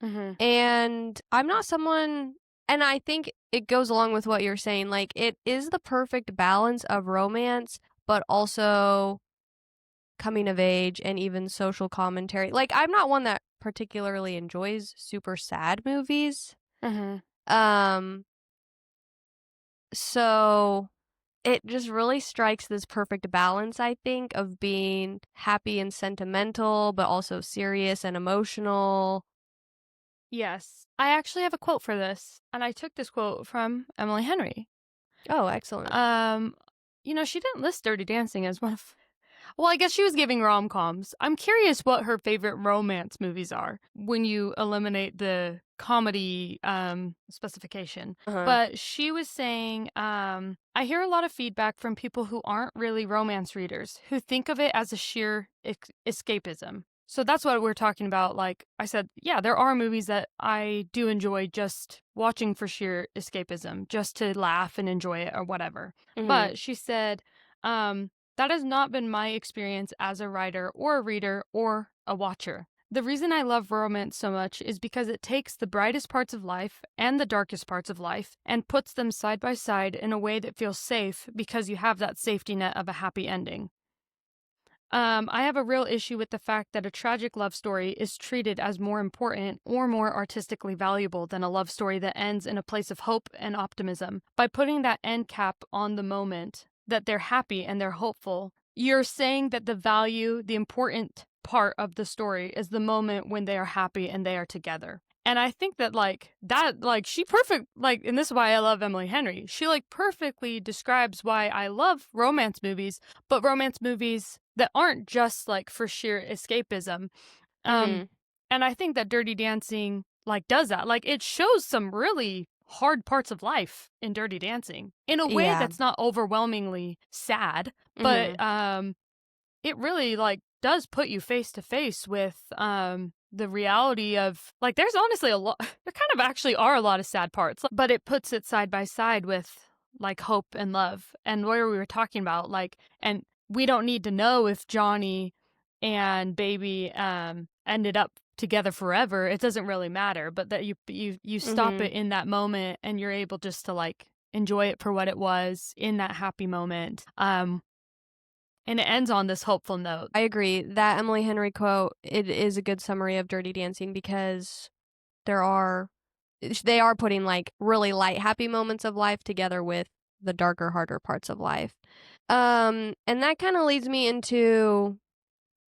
Mhm. And I'm not someone, and I think it goes along with what you're saying. Like, it is the perfect balance of romance, but also coming of age and even social commentary. Like, I'm not one that particularly enjoys super sad movies. Mhm. Um, so it just really strikes this perfect balance, I think, of being happy and sentimental, but also serious and emotional. Yes. I actually have a quote for this, and I took this quote from Emily Henry. Oh, excellent. Um, she didn't list Dirty Dancing as one of. Well, I guess she was giving rom-coms. I'm curious what her favorite romance movies are when you eliminate the comedy specification. Uh-huh. But she was saying, I hear a lot of feedback from people who aren't really romance readers, who think of it as a sheer escapism. So that's what we're talking about. Like I said, yeah, there are movies that I do enjoy just watching for sheer escapism, just to laugh and enjoy it or whatever. Mhm. But she said, that has not been my experience as a writer or a reader or a watcher. The reason I love romance so much is because it takes the brightest parts of life and the darkest parts of life and puts them side by side in a way that feels safe because you have that safety net of a happy ending. I have a real issue with the fact that a tragic love story is treated as more important or more artistically valuable than a love story that ends in a place of hope and optimism. By putting that end cap on the moment that they're happy and they're hopeful, you're saying that the important part of the story is the moment when they are happy and they are together. And I think that she perfect and this is why I love Emily Henry. She perfectly describes why I love romance movies, but romance movies that aren't just for sheer escapism. Um, Mhm. and I think that Dirty Dancing does that. Like it shows some really hard parts of life in Dirty Dancing in a way Yeah. that's not overwhelmingly sad, but Mhm. it really does put you face to face with the reality of there's honestly a lot there kind of actually are a lot of sad parts, but it puts it side by side with hope and love and where we were talking about and we don't need to know if Johnny and Baby ended up together forever. It doesn't really matter, but that you stop Mhm. it in that moment and you're able just to enjoy it for what it was in that happy moment. And it ends on this hopeful note. I agree. That Emily Henry quote, it is a good summary of Dirty Dancing because there are they are putting really light happy moments of life together with the darker harder parts of life. And that kind of leads me into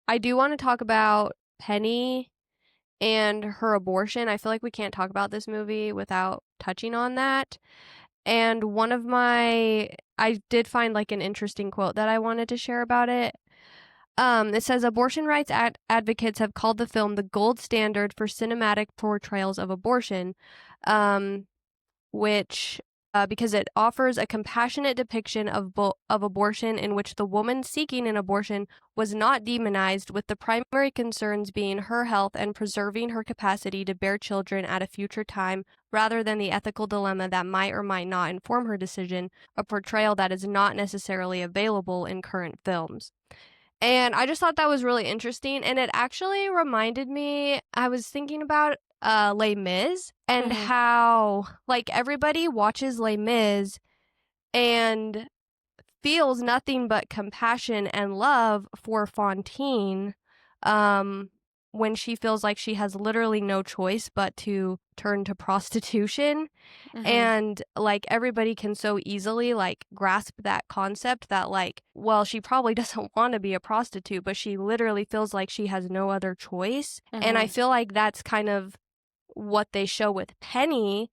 I do want to talk about Penny and her abortion. I feel like we can't talk about this movie without touching on that. And I did find an interesting quote that I wanted to share about it. It says abortion rights advocates have called the film the gold standard for cinematic portrayals of abortion, um, which because it offers a compassionate depiction of abortion in which the woman seeking an abortion was not demonized, with the primary concerns being her health and preserving her capacity to bear children at a future time, rather than the ethical dilemma that might or might not inform her decision, a portrayal that is not necessarily available in current films. And I just thought that was really interesting. And it actually reminded me, I was thinking about Les Mis and Mhm. how, everybody watches Les Mis and feels nothing but compassion and love for Fantine. Um, when she feels like she has literally no choice but to turn to prostitution. Mhm. And, like, everybody can so easily, like, grasp that concept that, like, well, she probably doesn't wanna be a prostitute, but she literally feels like she has no other choice, and I Mhm. feel like that's kind of what they show with Penny.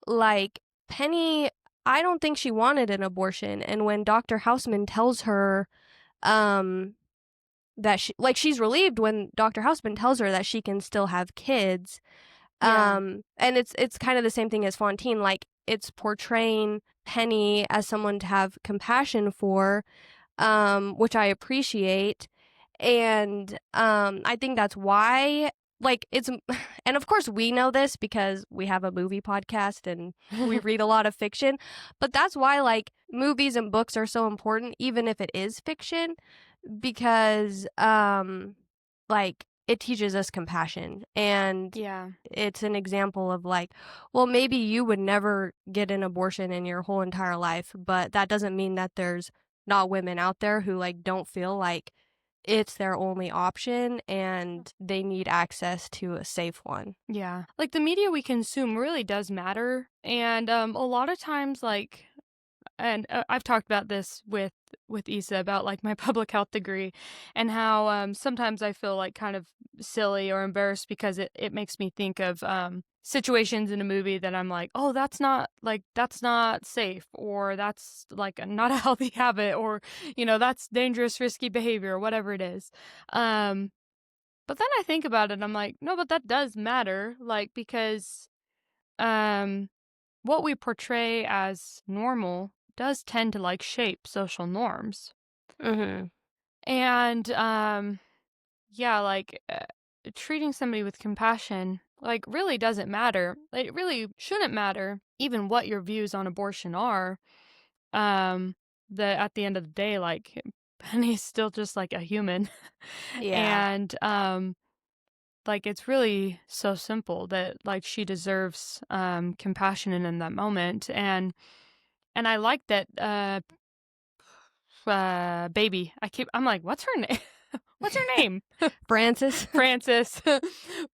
Like, Penny, I don't think she wanted an abortion, and when Dr. Houseman tells her, um, that she's relieved when Dr. Houseman tells her that she can still have kids, Yeah. and it's kind of the same thing as Fontaine, like, it's portraying Penny as someone to have compassion for, which I appreciate, and, I think that's why, like, it's and of course we know this because we have a movie podcast and we read a lot of fiction, but that's why, like, movies and books are so important even if it is fiction because, like, it teaches us compassion, and Yeah. it's an example of, like, well, maybe you would never get an abortion in your whole entire life, but that doesn't mean that there's not women out there who, like, don't feel like it's their only option and they need access to a safe one. Yeah. Like, the media we consume really does matter, and, a lot of times, like and, I've talked about this with Issa about, like, my public health degree and how, sometimes I feel, like, kind of silly or embarrassed because it makes me think of, situations in a movie that I'm like, "Oh, that's not safe," or "That's, like, not a healthy habit," or, "That's dangerous, risky behavior," or whatever it is. Um, but then I think about it, I'm like, "No, but that does matter," like, because, um what we portray as normal does tend to like shape social norms. Mhm. And yeah, like treating somebody with compassion like really doesn't matter. It really shouldn't matter even what your views on abortion are. Um that at the end of the day like Penny's still just like a human. Yeah. And like it's really so simple that like she deserves compassion in that moment. And I like that, baby. I'm like, "What's her name? What's her name?" Francis? Frances.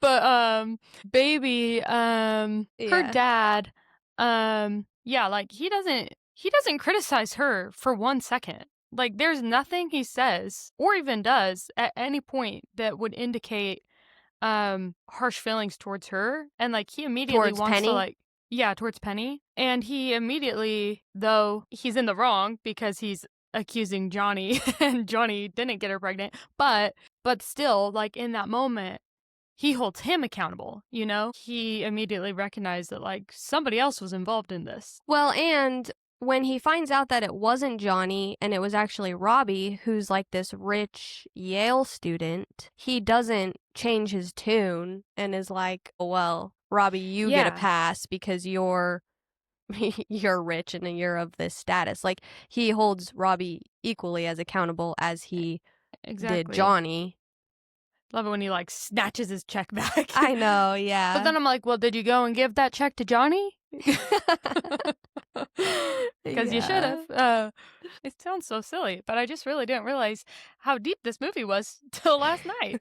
But, baby, her Yeah. dad, yeah, like, he doesn't criticize her for 1 second. Like, there's nothing he says or even does at any point that would indicate harsh feelings towards her, and like he immediately Towards wants to Penny? like yeah, towards Penny. And he immediately, though he's in the wrong because he's accusing Johnny and Johnny didn't get her pregnant, but still like in that moment he holds him accountable. He immediately recognized that like somebody else was involved in this. Well, and when he finds out that it wasn't Johnny and it was actually Robbie, who's like this rich Yale student, he doesn't change his tune and is like, well, Robbie, you get a Yeah, pass because you're you're rich and you're of this status. Like he holds Robbie equally as accountable as he did exactly. Johnny. Love it when he like snatches his check back. I know, But yeah. then I'm like, well, did you go and give that check to Johnny? Because you should have. Yeah. It sounds so silly, but I just really didn't realize how deep this movie was till last night.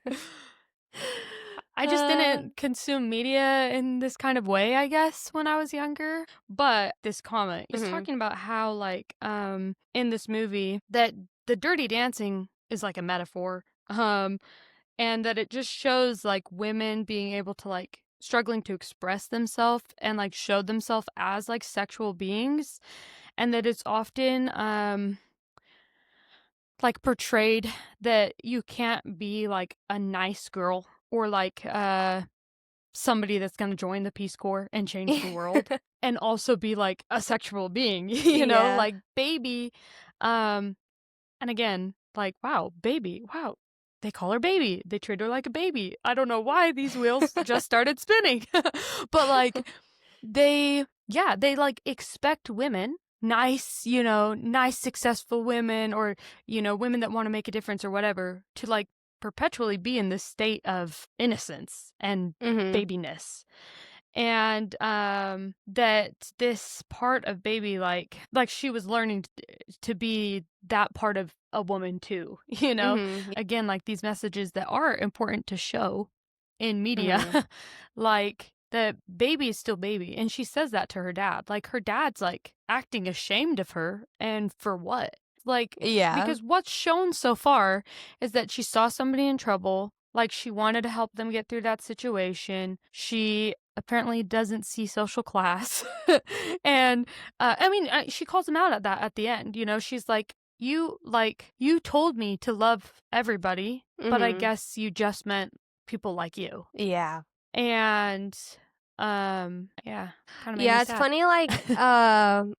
I just Uh, didn't consume media in this kind of way, I guess, when I was younger. But this comment is mhm. talking about how, like, in this movie, that the dirty dancing is like a metaphor. And that it just shows like women being able to like struggling to express themselves and like show themselves as like sexual beings, and that it's often like portrayed that you can't be like a nice girl or like somebody that's going to join the Peace Corps and change the world and also be like a sexual being, Yeah. like baby. um and again, like, wow, baby, wow. They call her baby. They treat her like a baby. I don't know why these wheels just started spinning. But like they like expect women, nice successful women or women that want to make a difference or whatever to like perpetually be in this state of innocence and Mhm. babiness. And that this part of baby like she was learning to be that part of a woman too. Mhm. Again, like these messages that are important to show. in media. Mhm. Like, the baby is still baby, and she says that to her dad. Like, her dad's, like, acting ashamed of her, and for what? Like, Yeah. because what's shown so far is that she saw somebody in trouble, like, she wanted to help them get through that situation. She apparently doesn't see social class. And, I mean, she calls him out at that at the end, you know? She's you told me to love everybody, but I Mhm. guess you just meant people like you." Yeah. And, yeah, kinda made me Yeah, it's sad. funny, like,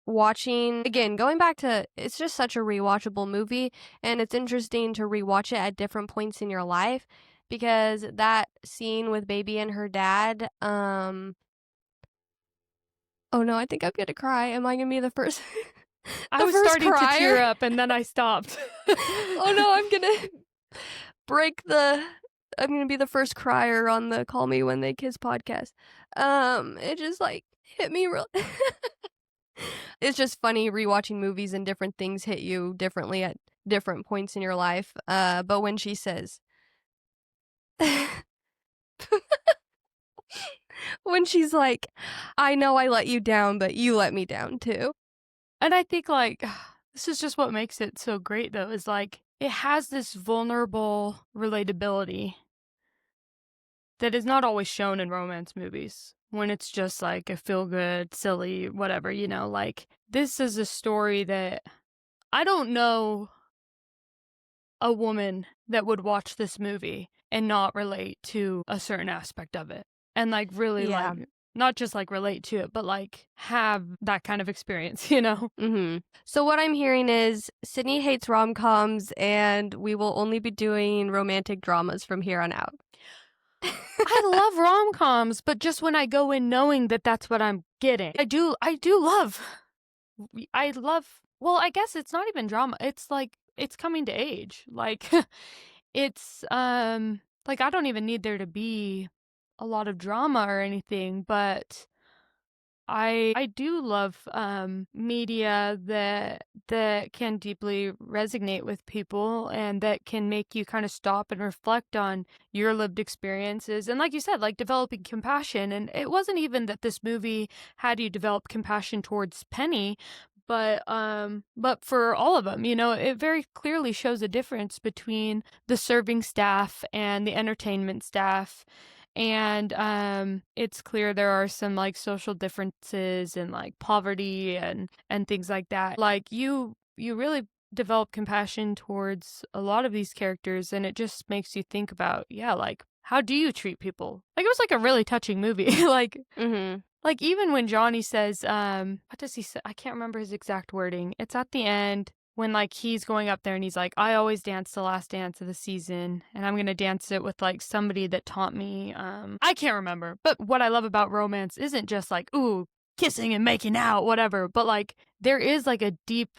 watching again, going back to it's just such a rewatchable movie, and it's interesting to rewatch it at different points in your life because that scene with Baby and her dad, oh, no, I think I'm gonna cry. Am I gonna be the first I the was first starting to crier? tear up, and then I stopped. Oh, no, I'm gonna break the I'm gonna be the first crier on the Call Me When They Kiss podcast. It just, like, hit me real It's just funny rewatching movies and different things hit you differently at different points in your life. But when she says, when she's like, I know I let you down, but you let me down too. And I think, like, this is just what makes it so great, though, is, like, it has this vulnerable relatability that is not always shown in romance movies when it's just, like, a feel-good, silly, whatever, you know? Like, this is a story that I don't know a woman that would watch this movie and not relate to a certain aspect of it. And, like, really, Yeah. like, not just, like, relate to it, but, like, have that kind of experience, you know? So what I'm hearing is Sydney hates rom-coms and we will only be doing romantic dramas from here on out. I love rom-coms, but just when I go in knowing that that's what I'm getting. I do love I love well, I guess it's not even drama. It's like it's coming to age. Like it's like I don't even need there to be a lot of drama or anything, but I do love media that can deeply resonate with people and that can make you kind of stop and reflect on your lived experiences and like you said like developing compassion. And it wasn't even that this movie had you develop compassion towards Penny, but for all of them, you know, it very clearly shows a difference between the serving staff and the entertainment staff. And it's clear there are some like social differences and like poverty and things like that. Like you really develop compassion towards a lot of these characters, and it just makes you think about, yeah, like how do you treat people? Like it was like a really touching movie. Mhm. Like even when Johnny says, what does he say? I can't remember his exact wording. It's at the end when like he's going up there and he's like, I always dance the last dance of the season and I'm gonna dance it with like somebody that taught me. I can't remember. But what I love about romance isn't just like, ooh, kissing and making out, whatever, but like there is like a deep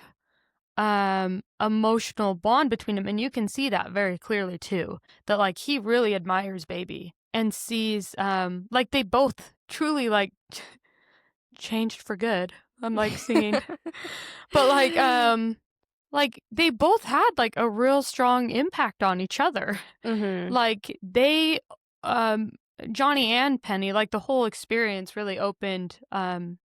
emotional bond between them, and you can see that very clearly too, that like he really admires Baby and sees like they both truly like changed for good. I'm like singing. But like they both had like a real strong impact on each other. Mhm. Like they um Johnny and Penny, like the whole experience really opened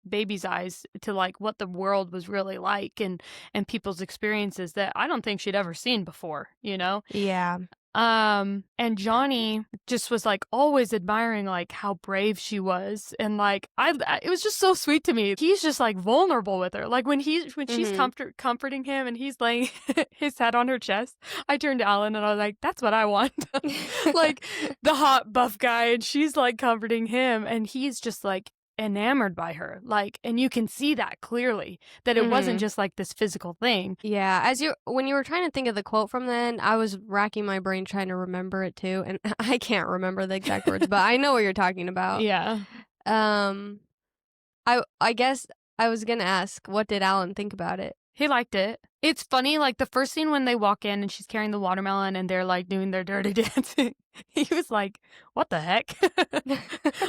Baby's eyes to like what the world was really like and people's experiences that I don't think she'd ever seen before, you know? Yeah. And Johnny just was like always admiring like how brave she was, and like it was just so sweet to me. He's just like vulnerable with her. Like when she's Mhm. comforting him and he's laying his head on her chest, I turned to Alan and I was like, that's what I want. Like the hot buff guy, and she's like comforting him and he's just like enamored by her. Like, and you can see that clearly that it wasn't Mhm. just like this physical thing. Yeah, when you were trying to think of the quote from then, I was racking my brain trying to remember it too, and I can't remember the exact words, but I know what you're talking about. Yeah. Um, I guess I was gonna ask, what did Alan think about it? He liked it. It's funny, like, the first scene when they walk in and she's carrying the watermelon and they're, like, doing their dirty dancing, he was like, "What the heck?"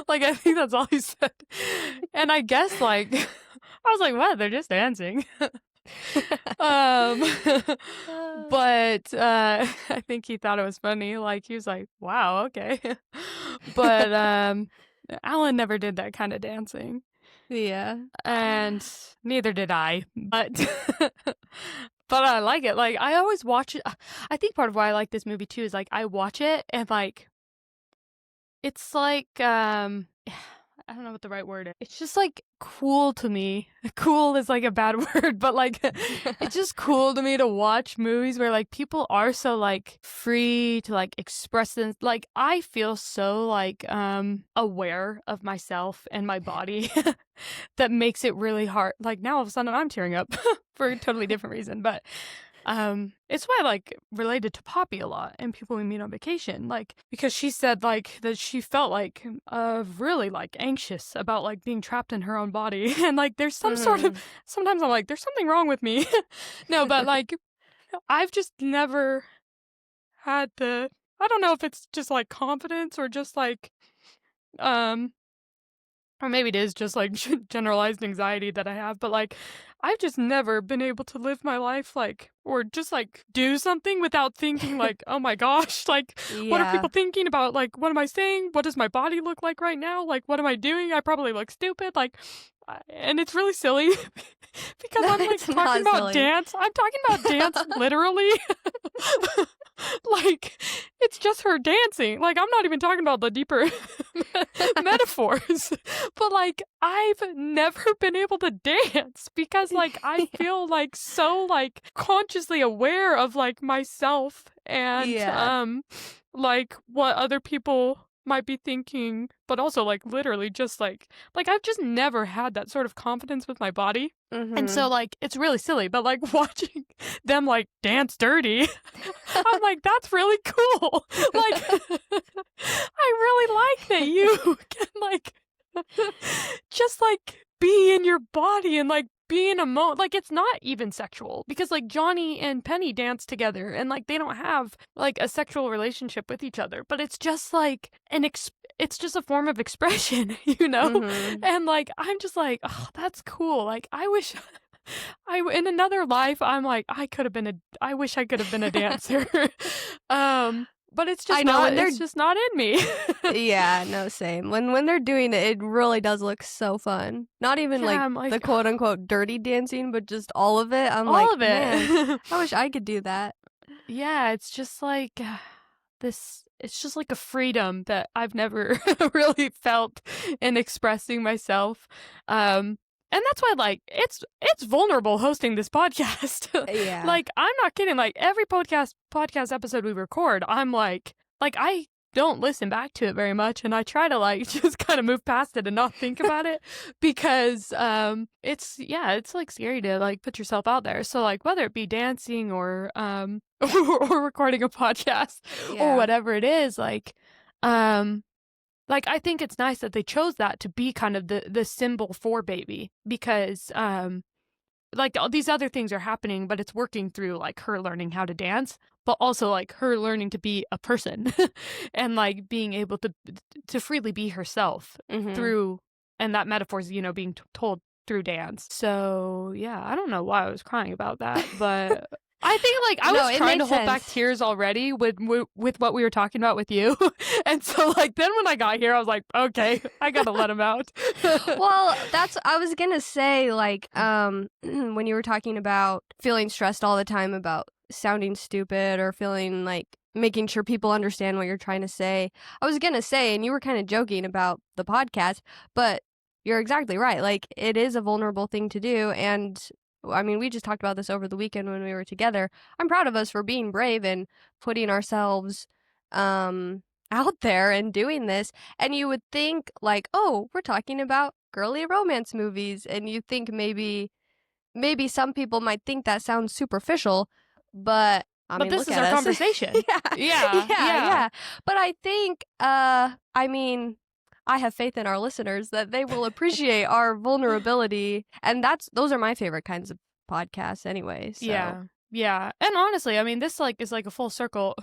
Like, I think that's all he said. And I guess, like, I was like, "What? They're just dancing." Um, But I think he thought it was funny. Like he was like, "Wow, okay." But Alan never did that kind of dancing, Yeah. and neither did I. But but I like it. Like I always watch it. I think part of why I like this movie too is like I watch it and like it's like I don't know what the right word is. It's just like cool to me. Cool is like a bad word, but like it's just cool to me to watch movies where like people are so like free to like express them. Like I feel so like aware of myself and my body that makes it really hard. Like now all of a sudden I'm tearing up for a totally different reason, but it's why I like related to Poppy a lot and people we meet on vacation, like because she said like that she felt like really like anxious about like being trapped in her own body and like there's some sort of sometimes I'm like there's something wrong with me. No, but like I've just never had the I don't know if it's just like confidence or just like um or maybe it is just like generalized anxiety that I have, but like I've just never been able to live my life like or just like do something without thinking like, oh my gosh, like what are Yeah. people thinking about? Like, what am I saying? What does my body look like right now? Like, what am I doing? I probably look stupid. Like, and it's really silly because I'm like It's talking not about silly. dance. I'm talking about dance literally. Like, it's just her dancing. Like, I'm not even talking about the deeper metaphors. But, like, I've never been able to dance because, like, I feel, like, so, like, consciously aware of, like, myself and, Yeah. like, what other people might be thinking, but also, like, literally just, like, I've just never had that sort of confidence with my body. And so, like, it's really silly, but, like, watching them, like, dance dirty, I'm like, that's really cool. Like, I really like that you can, like, just, like, be in your body and, like, be in a moment. Like, it's not even sexual because, like, Johnny and Penny dance together and, like, they don't have, like, a sexual relationship with each other, but it's just, like, it's just a form of expression, you know? Mhm. And, like, I'm just like, oh, that's cool. Like, I wish in another life, I'm like, I wish I could have been a dancer. But I know when they're it's just not in me. yeah, no, same. When they're doing it, it really does look so fun. Not even Yeah, like I'm the like, quote unquote dirty dancing, but just all of it. I'm all like, of man, it. I wish I could do that. Yeah, it's just like it's just like a freedom that I've never really felt in expressing myself. And that's why like it's vulnerable hosting this podcast. Yeah. Like I'm not kidding, like every podcast episode we record, I'm like I don't listen back to it very much and I try to like just kind of move past it and not think about it because it's like scary to like put yourself out there. So like whether it be dancing or or recording a podcast or Yeah. whatever it is, like I think it's nice that they chose that to be kind of the symbol for baby because like all these other things are happening, but it's working through like her learning how to dance, but also like her learning to be a person and like being able to freely be herself Mhm. through, and that metaphor's being told through dance. So yeah, I don't know why I was crying about that, but I think like I No, was it trying made to hold back sense. tears already with what we were talking about with you, and so like then when I got here, I was like, okay, I gotta let him out. Well, that's I was gonna say, like, when you were talking about feeling stressed all the time about sounding stupid or feeling like making sure people understand what you're trying to say. I was gonna say, and you were kind of joking about the podcast, but you're exactly right. Like, it is a vulnerable thing to do. And I mean, we just talked about this over the weekend when we were together. I'm proud of us for being brave and putting ourselves out there and doing this. And you would think, like, oh, we're talking about girly romance movies, and you think maybe some people might think that sounds superficial, but I But mean, this look is at our us. conversation. Yeah. Yeah, Yeah, yeah. yeah. But I think I mean, I have faith in our listeners that they will appreciate our vulnerability, and those are my favorite kinds of podcasts anyway. So, Yeah. Yeah. And honestly, I mean, this like is like a full circle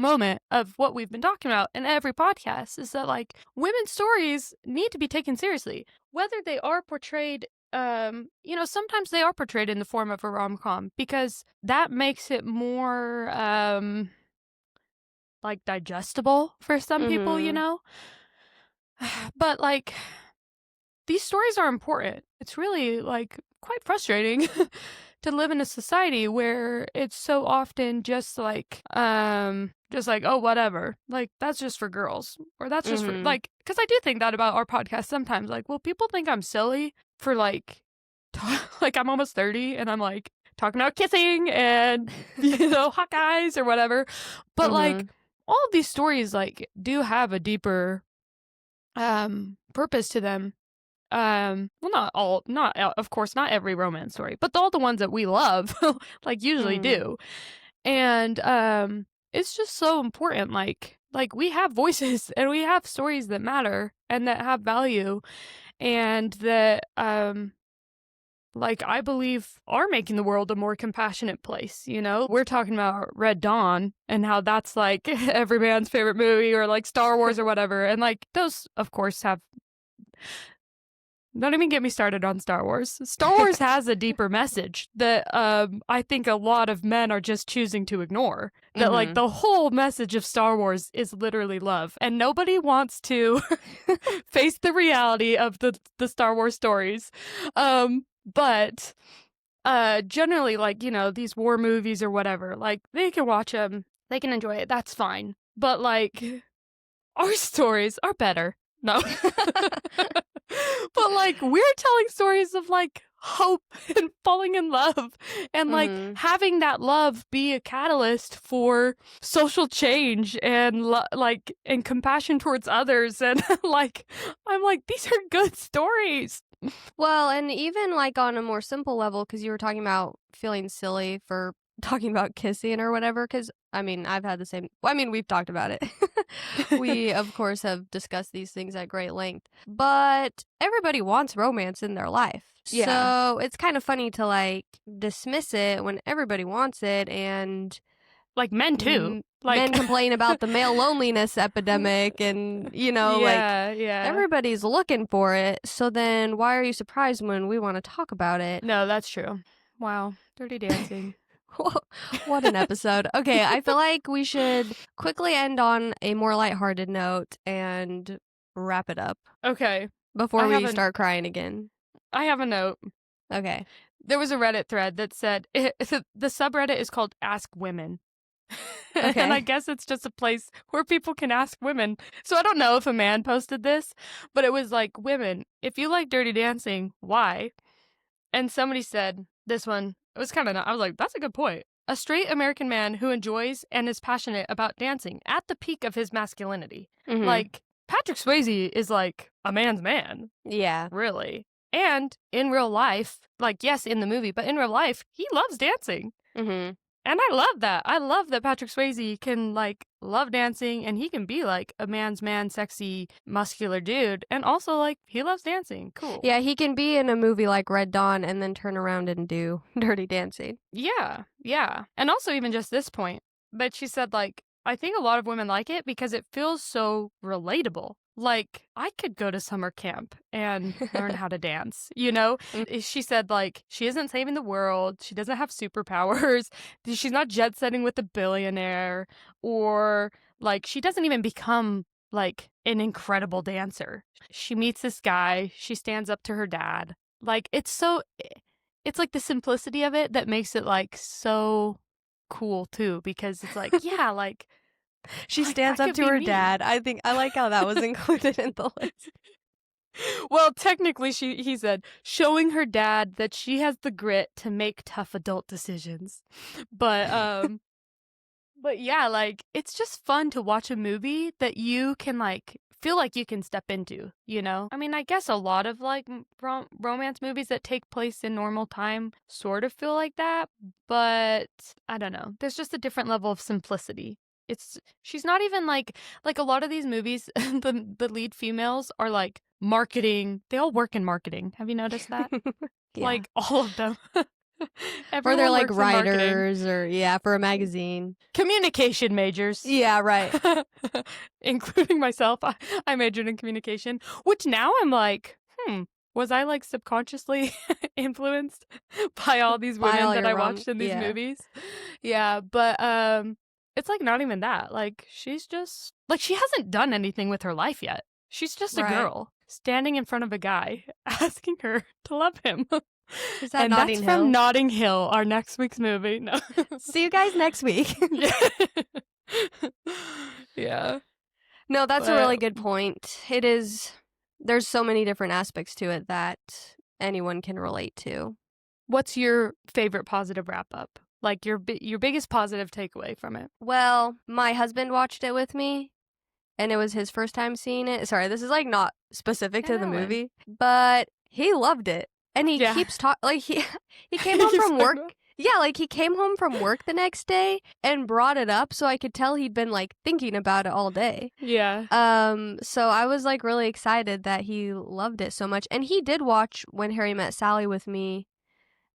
moment of what we've been talking about in every podcast is that like women's stories need to be taken seriously, whether they are portrayed you know, sometimes they are portrayed in the form of a rom-com because that makes it more, like, digestible for some people, you Mhm. know? But, like, these stories are important. It's really, like, quite frustrating to live in a society where it's so often just like, "Oh, whatever. Like, that's just for girls." Or that's just for Mhm. like, because I do think that about our podcast sometimes, like, will people think I'm silly for, like, like, I'm almost 30 and I'm, like, talking about kissing and, you know, hot guys or whatever. But, like, Mhm. all of these stories, like, do have a deeper, purpose to them. Well, not all, not of course, not every romance story, but all the ones that we love, like, usually Mhm. do. And it's just so important. Like we have voices and we have stories that matter and that have value and that like I believe are making the world a more compassionate place, you know? We're talking about Red Dawn and how that's like every man's favorite movie or like Star Wars or whatever. And like those of course have don't even get me started on Star Wars. Star Wars has a deeper message that I think a lot of men are just choosing to ignore. That like Mhm. the whole message of Star Wars is literally love, and nobody wants to face the reality of the Star Wars stories. But generally, like you know, these war movies or whatever, like they can watch them, they can enjoy it. That's fine. But like our stories are better. No. But like we're telling stories of like hope and falling in love and like Mhm. having that love be a catalyst for social change and like and compassion towards others and like I'm like these are good stories. Well, and even, like, on a more simple level, because you were talking about feeling silly for talking about kissing or whatever. Because I mean, I've had the same well, I mean, we've talked about it. We, of course, have discussed these things at great length, but everybody wants romance in their life. Yeah. So, it's kind of funny to, like, dismiss it when everybody wants it and Like men too. Like men complain about the male loneliness epidemic and, like, yeah, yeah. everybody's looking for it, so then why are you surprised when we wanna talk about it? No, that's true. Wow. Dirty Dancing. What an episode. Okay, I feel like we should quickly end on a more lighthearted note and wrap it up Okay. I before have we a start crying again. I have a note. Okay. There was a Reddit thread that said the subreddit is called Ask Women. And I Okay. guess it's just a place where people can ask women. So I don't know if a man posted this, but it was like, women, if you like Dirty Dancing, why? And somebody said, this one, it was kind of, I was like, that's a good point. A straight American man who enjoys and is passionate about dancing at the peak of his masculinity. Mhm. Like, Patrick Swayze is like a man's man, Yeah. really. And in real life, like, yes, in the movie, but in real life, he loves dancing. Mhm. And I love that. I love that Patrick Swayze can like love dancing and he can be like a man's man, sexy, muscular dude. And also like he loves dancing. Cool. Yeah, he can be in a movie like Red Dawn and then turn around and do Dirty Dancing. Yeah. Yeah. And also even just this point. But she said like I think a lot of women like it because it feels so relatable. Like I could go to summer camp and learn how to dance, you know? Mm. She said like she isn't saving the world, she doesn't have superpowers, she's not jet setting with a billionaire or like she doesn't even become like an incredible dancer. She meets this guy, she stands up to her dad. Like it's like the simplicity of it that makes it like so cool too because it's like yeah She like stands that up could to be her me. dad. I like how that was included in the list. Well, technically he said showing her dad that she has the grit to make tough adult decisions. But but yeah, like it's just fun to watch a movie that you can like feel like you can step into, you know? I mean, I guess a lot of like romance movies that take place in normal time sort of feel like that, but I don't know. There's just a different level of simplicity. It's she's not even like a lot of these movies the lead females are like marketing. They all work in marketing. Have you noticed that? Yeah. Like all of them. Or they're Everyone like works in marketing. writers or yeah, for a magazine. Communication majors. Yeah, right. Including myself. I majored in communication, which now I'm like, Was I like subconsciously influenced by all these By women all that your I rom watched in these yeah. movies? Yeah, but it's like not even that. Like she's just like she hasn't done anything with her life yet. She's just a Right. girl standing in front of a guy asking her to love him. Is that And that's Notting from Hill? Notting Hill, our next week's movie. No. See you guys next week. Yeah. Yeah. No, that's a But really good point. It is there's so many different aspects to it that anyone can relate to. what's your favorite positive wrap up? Like your biggest positive takeaway from it? Well, my husband watched it with me, and it was his first time seeing it. Sorry, this is like not specific to the Alan. movie, but he loved it. And he Yeah. keeps talking like he came He home keeps from talking work. about Yeah, like he came home from work the next day and brought it up so I could tell he'd been like thinking about it all day. Yeah. So I was like really excited that he loved it so much. And he did watch When Harry Met Sally with me.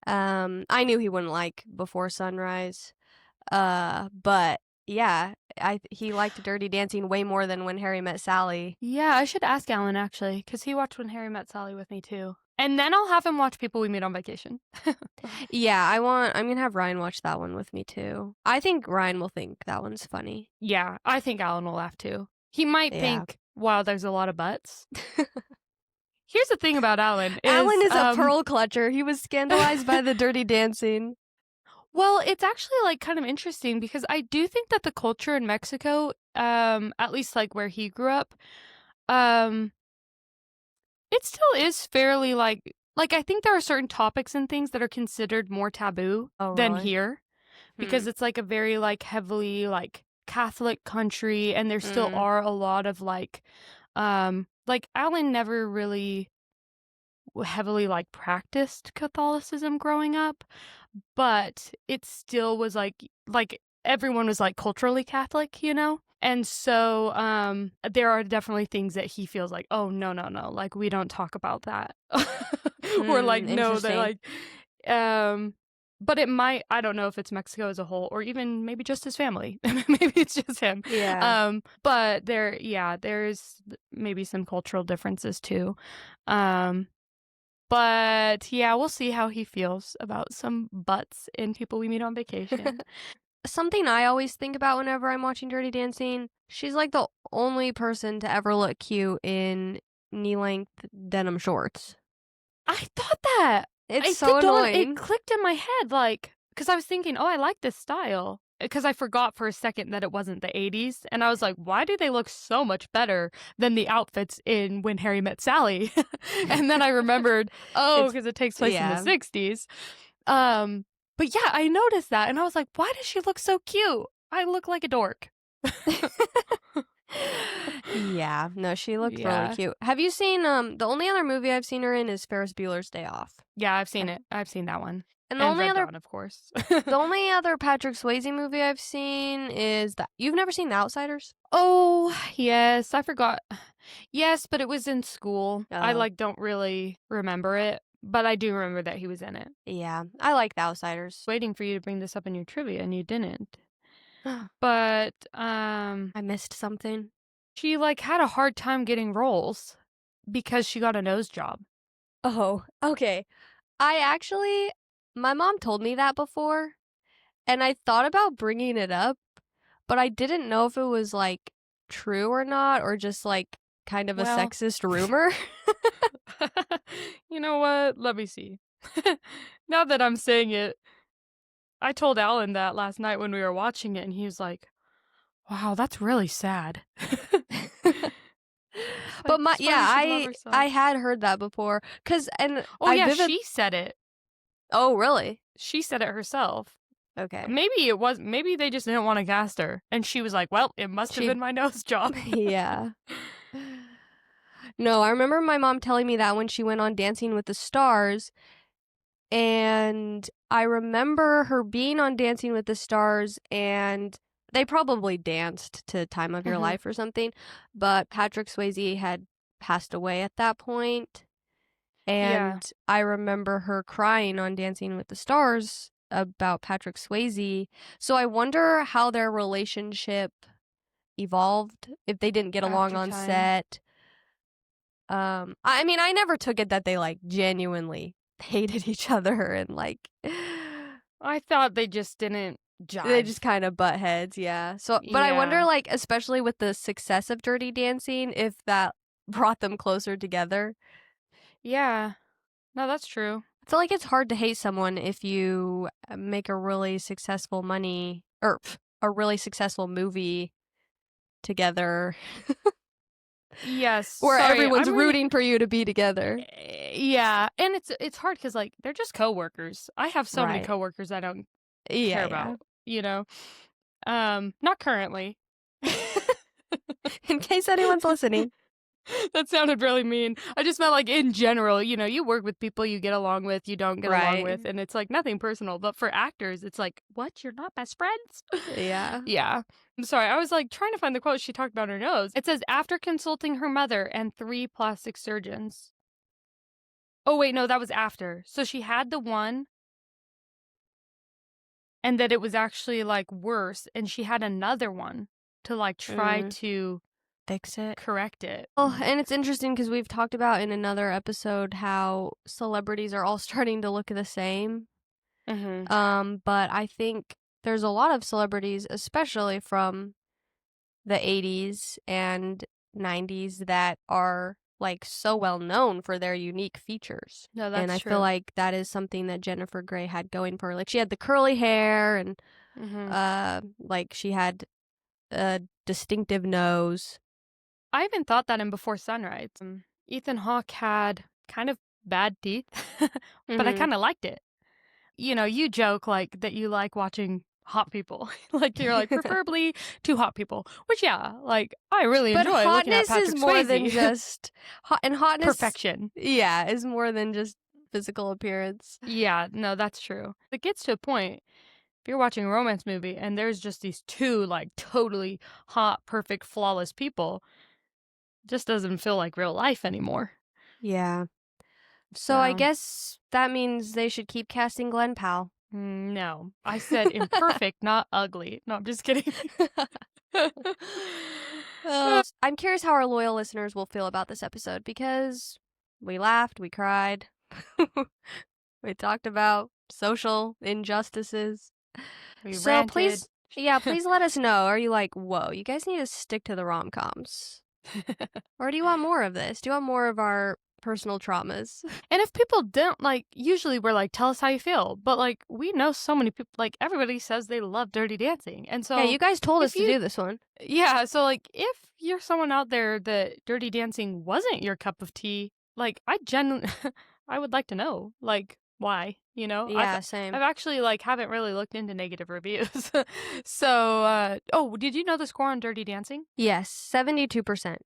I knew he wouldn't like Before Sunrise. But yeah, he liked Dirty Dancing way more than When Harry Met Sally. Yeah, I should ask Alan actually, because he watched When Harry Met Sally with me too. And then I'll have him watch People We Meet on Vacation. Yeah, I'm gonna have Ryan watch that one with me too. I think Ryan will think that one's funny. Yeah, I think Alan will laugh too. He might Yeah. think, wow, there's a lot of butts. Here's the thing about Alan Alan is a pearl clutcher. He was scandalized by the Dirty Dancing. well, it's actually like kind of interesting because I do think that the culture in Mexico, at least like where he grew up, um, it still is fairly like I think there are certain topics and things that are considered more taboo Oh, than really? here because it's like a very like heavily like Catholic country and there still Mm. are a lot of like Alan never really heavily like practiced Catholicism growing up, but it still was like everyone was like culturally Catholic, you know? And so there are definitely things that he feels like, oh no, like we don't talk about that. Or like no, they Interesting. like but it might I don't know if it's Mexico as a whole or even maybe just his family. Maybe it's just him. Yeah. But there's maybe some cultural differences too. But yeah, we'll see how he feels about some butts in People We Meet on Vacation. Something I always think about whenever I'm watching Dirty Dancing, she's like the only person to ever look cute in knee-length denim shorts. I thought that. It's so annoying. It clicked in my head, like, because I was thinking, oh, I like this style. Because I forgot for a second that it wasn't the 80s. And I was like, why do they look so much better than the outfits in When Harry Met Sally? And then I remembered, oh, It's because it takes place in yeah. the 60s. But yeah, I noticed that. And I was like, why does she look so cute? I look like a dork. Yeah, no, she looked really Yeah. cute. Have you seen the only other movie I've seen her in is Ferris Bueller's Day Off. Yeah, I've seen it. I've seen that one. And And Red Dawn, of course. the only other Patrick Swayze movie I've seen is that. You've never seen The Outsiders? Oh, yes, I forgot. Yes, but it was in school. I Oh. don't really remember it, but I do remember that he was in it. Yeah, I like The Outsiders. Waiting for you to bring this up in your trivia and you didn't. But I missed something. she had a hard time getting roles because she got a nose job. Oh, okay. My mom told me that before, and I thought about bringing it up, but I didn't know if it was true or not, or just kind of a Well, sexist rumor. you know what? Let me see. Now that I'm saying it, I told Alan that last night when we were watching it, and he was like, wow, that's really sad. But That's why we should love ourselves. I had heard that before, Oh yeah, she said it. Oh, really? She said it herself. Okay. Maybe they just didn't want to cast her. And she was like, well, it must have been my nose job. Yeah. No, I remember my mom telling me that when she went on Dancing with the Stars, and I remember her being on Dancing with the Stars, and they probably danced to Time of Your Life or something, but Patrick Swayze had passed away at that point, and I remember her crying on Dancing with the Stars about Patrick Swayze, so I wonder how their relationship evolved, if they didn't get along on set. I mean, I never took it that they like genuinely hated each other and like I thought they just didn't they jive. just kind of butt heads, yeah. So, but I wonder, Yeah. like, especially with the success of Dirty Dancing, if that brought them closer together. Yeah. No, that's true. I feel like it's hard to hate someone if you make a really successful a really successful movie together Yes. where Sorry. everyone's rooting for you to be together. Yeah. And it's hard cuz like they're just coworkers. I have so many Right. coworkers I don't Yeah, care yeah. about, you know. Not currently. In case anyone's listening. That sounded really mean. I just meant like in general, you work with people you get along with, you don't get along Right. with, and it's like nothing personal. But for actors, it's like, what? You're not best friends? Yeah. Yeah. I'm sorry. I was like trying to find the quote she talked about her nose. It says, after consulting her mother and 3 plastic surgeons. Oh, wait, no, that was after. So she had the one, and that it was actually like worse, and she had another one to like try Mm, to fix it. correct it. Well, and it's interesting because we've talked about in another episode how celebrities are all starting to look the same. Mm-hmm. But I think there's a lot of celebrities, especially from the 80s and 90s, that are like so well known for their unique features. No, And that's I feel true. like that is something that Jennifer Grey had going for her. Like she had the curly hair and Mm-hmm. like she had a distinctive nose. I even thought that in Before Sunrise. Ethan Hawke had kind of bad teeth, but I Mhm. kind of liked it. You joke like that you like watching hot people. Like you're like preferably two hot people, which yeah, like I really But enjoy looking at hotness is Patrick more than Swayze. just and hotness, Perfection. yeah, is more than just physical appearance. Yeah, no, that's true. It gets to a point if you're watching a romance movie and there's just these two like totally hot, perfect, flawless people, it just doesn't feel like real life anymore. Yeah. So I So guess that means they should keep casting Glenn Powell. No, I said imperfect, not ugly. No, I'm just kidding. I'm curious how our loyal listeners will feel about this episode because we laughed, we cried, we talked about social injustices. We So ranted. please, yeah, please let us know. Are you like, whoa, you guys need to stick to the rom-coms? Or do you want more of this? Do you want more of our personal traumas? And if people don't like, usually we're like, tell us how you feel. But like, we know so many people, like, everybody says they love Dirty Dancing. And Yeah, so you guys told us if to you, do this one. yeah, so like, if you're someone out there that Dirty Dancing wasn't your cup of tea, like, I would like to know, like, why, Yeah, same. I've actually like haven't really looked into negative reviews. So, oh, did you know the score on Dirty Dancing? Yes, 72%.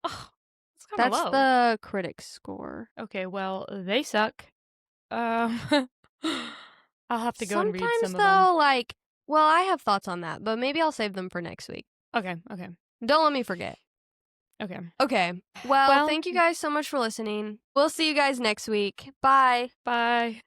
Oh, it's kind of That's low. the critics score. Okay, well, they suck. Um, I'll have to go and read Sometimes some of them. though, like, well, I have thoughts on that, but maybe I'll save them for next week. Okay, okay, Don't let me forget. okay. Okay. Well, Well, thank you guys so much for listening. We'll see you guys next week. Bye. bye.